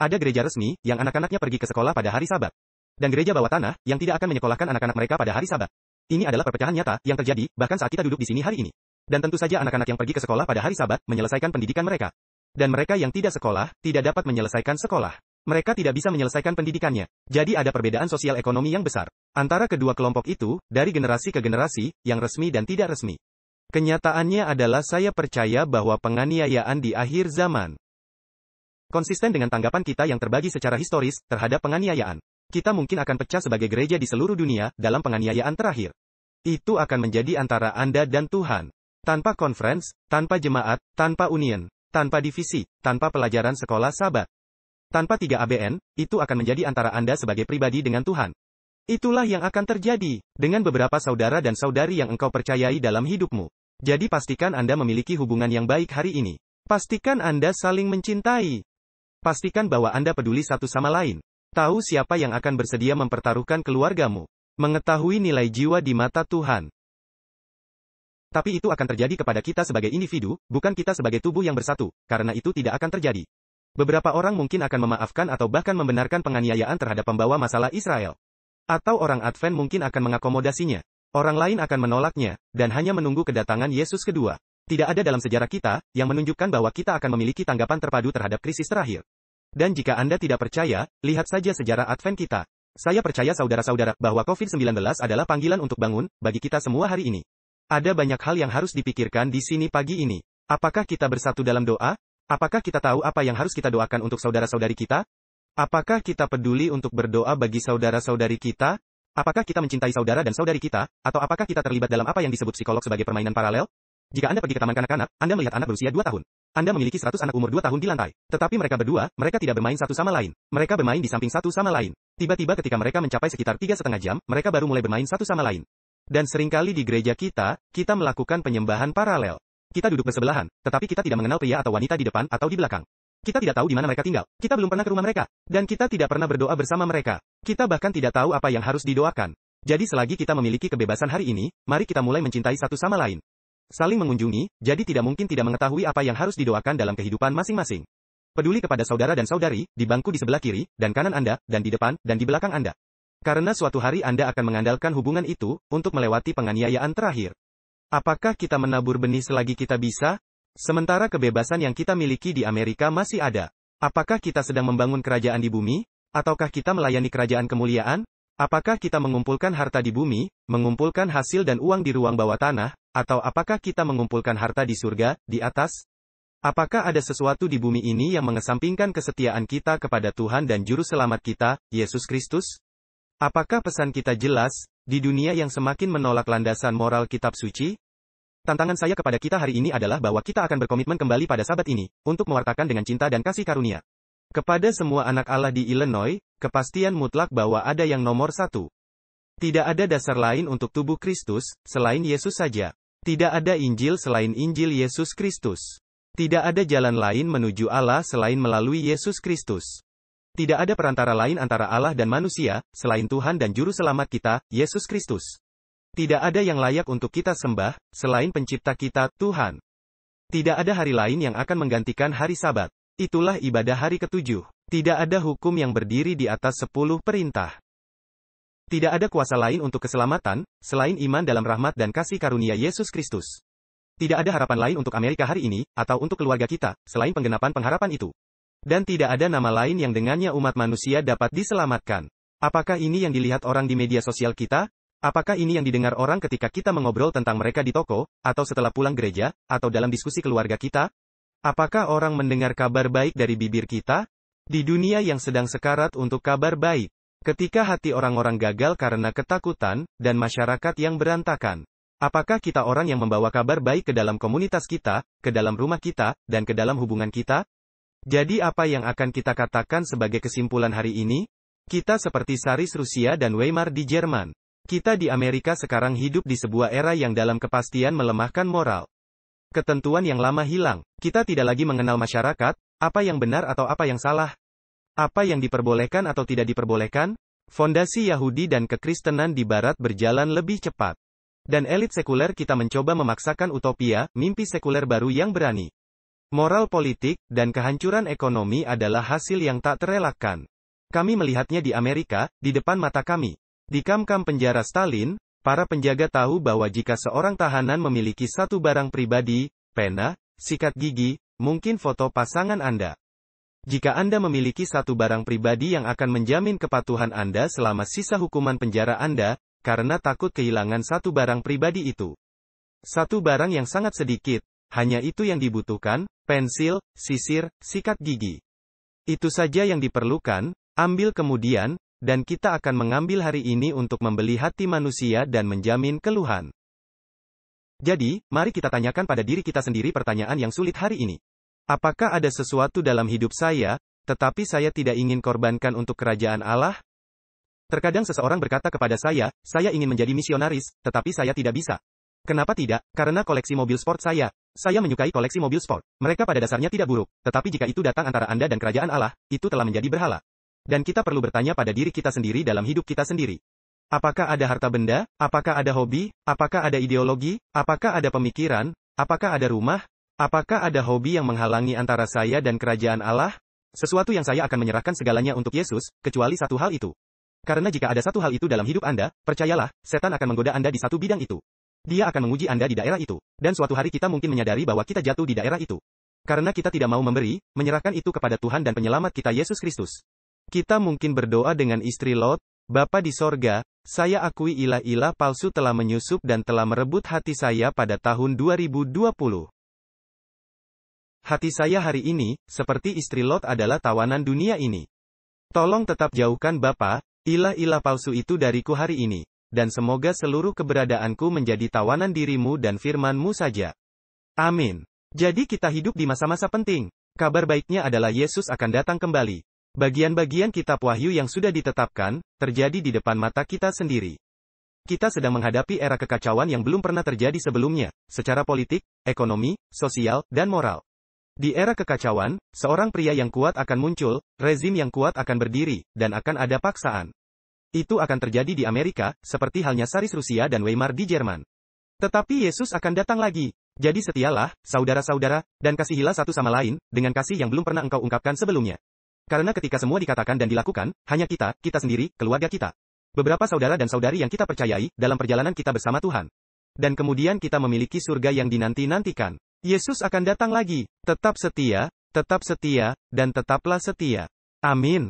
Ada gereja resmi, yang anak-anaknya pergi ke sekolah pada hari Sabat. Dan gereja bawah tanah, yang tidak akan menyekolahkan anak-anak mereka pada hari Sabat. Ini adalah perpecahan nyata, yang terjadi, bahkan saat kita duduk di sini hari ini. Dan tentu saja anak-anak yang pergi ke sekolah pada hari Sabat, menyelesaikan pendidikan mereka. Dan mereka yang tidak sekolah, tidak dapat menyelesaikan sekolah. Mereka tidak bisa menyelesaikan pendidikannya. Jadi ada perbedaan sosial ekonomi yang besar antara kedua kelompok itu, dari generasi ke generasi, yang resmi dan tidak resmi. Kenyataannya adalah saya percaya bahwa penganiayaan di akhir zaman konsisten dengan tanggapan kita yang terbagi secara historis terhadap penganiayaan. Kita mungkin akan pecah sebagai gereja di seluruh dunia dalam penganiayaan terakhir. Itu akan menjadi antara Anda dan Tuhan. Tanpa conference, tanpa jemaat, tanpa union, tanpa divisi, tanpa pelajaran sekolah Sabat. Tanpa 3 ABN, itu akan menjadi antara Anda sebagai pribadi dengan Tuhan. Itulah yang akan terjadi dengan beberapa saudara dan saudari yang engkau percayai dalam hidupmu. Jadi pastikan Anda memiliki hubungan yang baik hari ini. Pastikan Anda saling mencintai. Pastikan bahwa Anda peduli satu sama lain. Tahu siapa yang akan bersedia mempertaruhkan keluargamu. Mengetahui nilai jiwa di mata Tuhan. Tapi itu akan terjadi kepada kita sebagai individu, bukan kita sebagai tubuh yang bersatu, karena itu tidak akan terjadi. Beberapa orang mungkin akan memaafkan atau bahkan membenarkan penganiayaan terhadap pembawa masalah Israel. Atau orang Advent mungkin akan mengakomodasinya. Orang lain akan menolaknya, dan hanya menunggu kedatangan Yesus kedua. Tidak ada dalam sejarah kita, yang menunjukkan bahwa kita akan memiliki tanggapan terpadu terhadap krisis terakhir. Dan jika Anda tidak percaya, lihat saja sejarah Advent kita. Saya percaya saudara-saudara, bahwa COVID-19 adalah panggilan untuk bangun, bagi kita semua hari ini. Ada banyak hal yang harus dipikirkan di sini pagi ini. Apakah kita bersatu dalam doa? Apakah kita tahu apa yang harus kita doakan untuk saudara-saudari kita? Apakah kita peduli untuk berdoa bagi saudara-saudari kita? Apakah kita mencintai saudara dan saudari kita? Atau apakah kita terlibat dalam apa yang disebut psikolog sebagai permainan paralel? Jika Anda pergi ke taman kanak-kanak, Anda melihat anak berusia 2 tahun. Anda memiliki 100 anak umur 2 tahun di lantai. Tetapi mereka berdua, mereka tidak bermain satu sama lain. Mereka bermain di samping satu sama lain. Tiba-tiba ketika mereka mencapai sekitar 3,5 jam, mereka baru mulai bermain satu sama lain. Dan seringkali di gereja kita melakukan penyembahan paralel. Kita duduk bersebelahan, tetapi kita tidak mengenal pria atau wanita di depan atau di belakang. Kita tidak tahu di mana mereka tinggal. Kita belum pernah ke rumah mereka. Dan kita tidak pernah berdoa bersama mereka. Kita bahkan tidak tahu apa yang harus didoakan. Jadi selagi kita memiliki kebebasan hari ini, mari kita mulai mencintai satu sama lain. Saling mengunjungi, jadi tidak mungkin tidak mengetahui apa yang harus didoakan dalam kehidupan masing-masing. Peduli kepada saudara dan saudari, di bangku di sebelah kiri, dan kanan Anda, dan di depan, dan di belakang Anda. Karena suatu hari Anda akan mengandalkan hubungan itu, untuk melewati penganiayaan terakhir. Apakah kita menabur benih selagi kita bisa? Sementara kebebasan yang kita miliki di Amerika masih ada. Apakah kita sedang membangun kerajaan di bumi? Ataukah kita melayani kerajaan kemuliaan? Apakah kita mengumpulkan harta di bumi, mengumpulkan hasil dan uang di ruang bawah tanah, atau apakah kita mengumpulkan harta di surga, di atas? Apakah ada sesuatu di bumi ini yang mengesampingkan kesetiaan kita kepada Tuhan dan Juru Selamat kita, Yesus Kristus? Apakah pesan kita jelas, di dunia yang semakin menolak landasan moral kitab suci? Tantangan saya kepada kita hari ini adalah bahwa kita akan berkomitmen kembali pada Sabat ini, untuk mewartakan dengan cinta dan kasih karunia. Kepada semua anak Allah di Illinois, kepastian mutlak bahwa ada yang nomor satu. Tidak ada dasar lain untuk tubuh Kristus, selain Yesus saja. Tidak ada Injil selain Injil Yesus Kristus. Tidak ada jalan lain menuju Allah selain melalui Yesus Kristus. Tidak ada perantara lain antara Allah dan manusia, selain Tuhan dan Juru Selamat kita, Yesus Kristus. Tidak ada yang layak untuk kita sembah, selain pencipta kita, Tuhan. Tidak ada hari lain yang akan menggantikan hari Sabat. Itulah ibadah hari ke-7. Tidak ada hukum yang berdiri di atas 10 perintah. Tidak ada kuasa lain untuk keselamatan, selain iman dalam rahmat dan kasih karunia Yesus Kristus. Tidak ada harapan lain untuk Amerika hari ini, atau untuk keluarga kita, selain penggenapan pengharapan itu. Dan tidak ada nama lain yang dengannya umat manusia dapat diselamatkan. Apakah ini yang dilihat orang di media sosial kita? Apakah ini yang didengar orang ketika kita mengobrol tentang mereka di toko, atau setelah pulang gereja, atau dalam diskusi keluarga kita? Apakah orang mendengar kabar baik dari bibir kita? Di dunia yang sedang sekarat untuk kabar baik. Ketika hati orang-orang gagal karena ketakutan, dan masyarakat yang berantakan. Apakah kita orang yang membawa kabar baik ke dalam komunitas kita, ke dalam rumah kita, dan ke dalam hubungan kita? Jadi apa yang akan kita katakan sebagai kesimpulan hari ini? Kita seperti Saris Rusia dan Weimar di Jerman. Kita di Amerika sekarang hidup di sebuah era yang dalam kepastian melemahkan moral. Ketentuan yang lama hilang. Kita tidak lagi mengenal masyarakat, apa yang benar atau apa yang salah. Apa yang diperbolehkan atau tidak diperbolehkan. Fondasi Yahudi dan kekristenan di Barat berjalan lebih cepat. Dan elit sekuler kita mencoba memaksakan utopia, mimpi sekuler baru yang berani. Moral politik, dan kehancuran ekonomi adalah hasil yang tak terelakkan. Kami melihatnya di Amerika, di depan mata kami. Di kamp-kamp penjara Stalin, para penjaga tahu bahwa jika seorang tahanan memiliki satu barang pribadi, pena, sikat gigi, mungkin foto pasangan Anda. Jika Anda memiliki satu barang pribadi yang akan menjamin kepatuhan Anda selama sisa hukuman penjara Anda, karena takut kehilangan satu barang pribadi itu. Satu barang yang sangat sedikit, hanya itu yang dibutuhkan, pensil, sisir, sikat gigi. Itu saja yang diperlukan, ambil kemudian, dan kita akan mengambil hari ini untuk membeli hati manusia dan menjamin keluhan. Jadi, mari kita tanyakan pada diri kita sendiri pertanyaan yang sulit hari ini. Apakah ada sesuatu dalam hidup saya, tetapi saya tidak ingin korbankan untuk kerajaan Allah? Terkadang seseorang berkata kepada saya ingin menjadi misionaris, tetapi saya tidak bisa. Kenapa tidak? Karena koleksi mobil sport saya menyukai koleksi mobil sport. Mereka pada dasarnya tidak buruk, tetapi jika itu datang antara Anda dan kerajaan Allah, itu telah menjadi berhala. Dan kita perlu bertanya pada diri kita sendiri dalam hidup kita sendiri. Apakah ada harta benda? Apakah ada hobi? Apakah ada ideologi? Apakah ada pemikiran? Apakah ada rumah? Apakah ada hobi yang menghalangi antara saya dan kerajaan Allah? Sesuatu yang saya akan menyerahkan segalanya untuk Yesus, kecuali satu hal itu. Karena jika ada satu hal itu dalam hidup Anda, percayalah, setan akan menggoda Anda di satu bidang itu. Dia akan menguji Anda di daerah itu. Dan suatu hari kita mungkin menyadari bahwa kita jatuh di daerah itu. Karena kita tidak mau memberi, menyerahkan itu kepada Tuhan dan penyelamat kita Yesus Kristus. Kita mungkin berdoa dengan istri Lot, Bapa di sorga, saya akui ilah-ilah palsu telah menyusup dan telah merebut hati saya pada tahun 2020. Hati saya hari ini, seperti istri Lot adalah tawanan dunia ini. Tolong tetap jauhkan Bapa, ilah-ilah palsu itu dariku hari ini. Dan semoga seluruh keberadaanku menjadi tawanan dirimu dan firman-Mu saja. Amin. Jadi kita hidup di masa-masa penting. Kabar baiknya adalah Yesus akan datang kembali. Bagian-bagian kitab Wahyu yang sudah ditetapkan, terjadi di depan mata kita sendiri. Kita sedang menghadapi era kekacauan yang belum pernah terjadi sebelumnya, secara politik, ekonomi, sosial, dan moral. Di era kekacauan, seorang pria yang kuat akan muncul, rezim yang kuat akan berdiri, dan akan ada paksaan. Itu akan terjadi di Amerika, seperti halnya Tsaris Rusia dan Weimar di Jerman. Tetapi Yesus akan datang lagi. Jadi setialah, saudara-saudara, dan kasihilah satu sama lain, dengan kasih yang belum pernah engkau ungkapkan sebelumnya. Karena ketika semua dikatakan dan dilakukan, hanya kita sendiri, keluarga kita. Beberapa saudara dan saudari yang kita percayai, dalam perjalanan kita bersama Tuhan. Dan kemudian kita memiliki surga yang dinanti-nantikan. Yesus akan datang lagi. Tetap setia, dan tetaplah setia. Amin.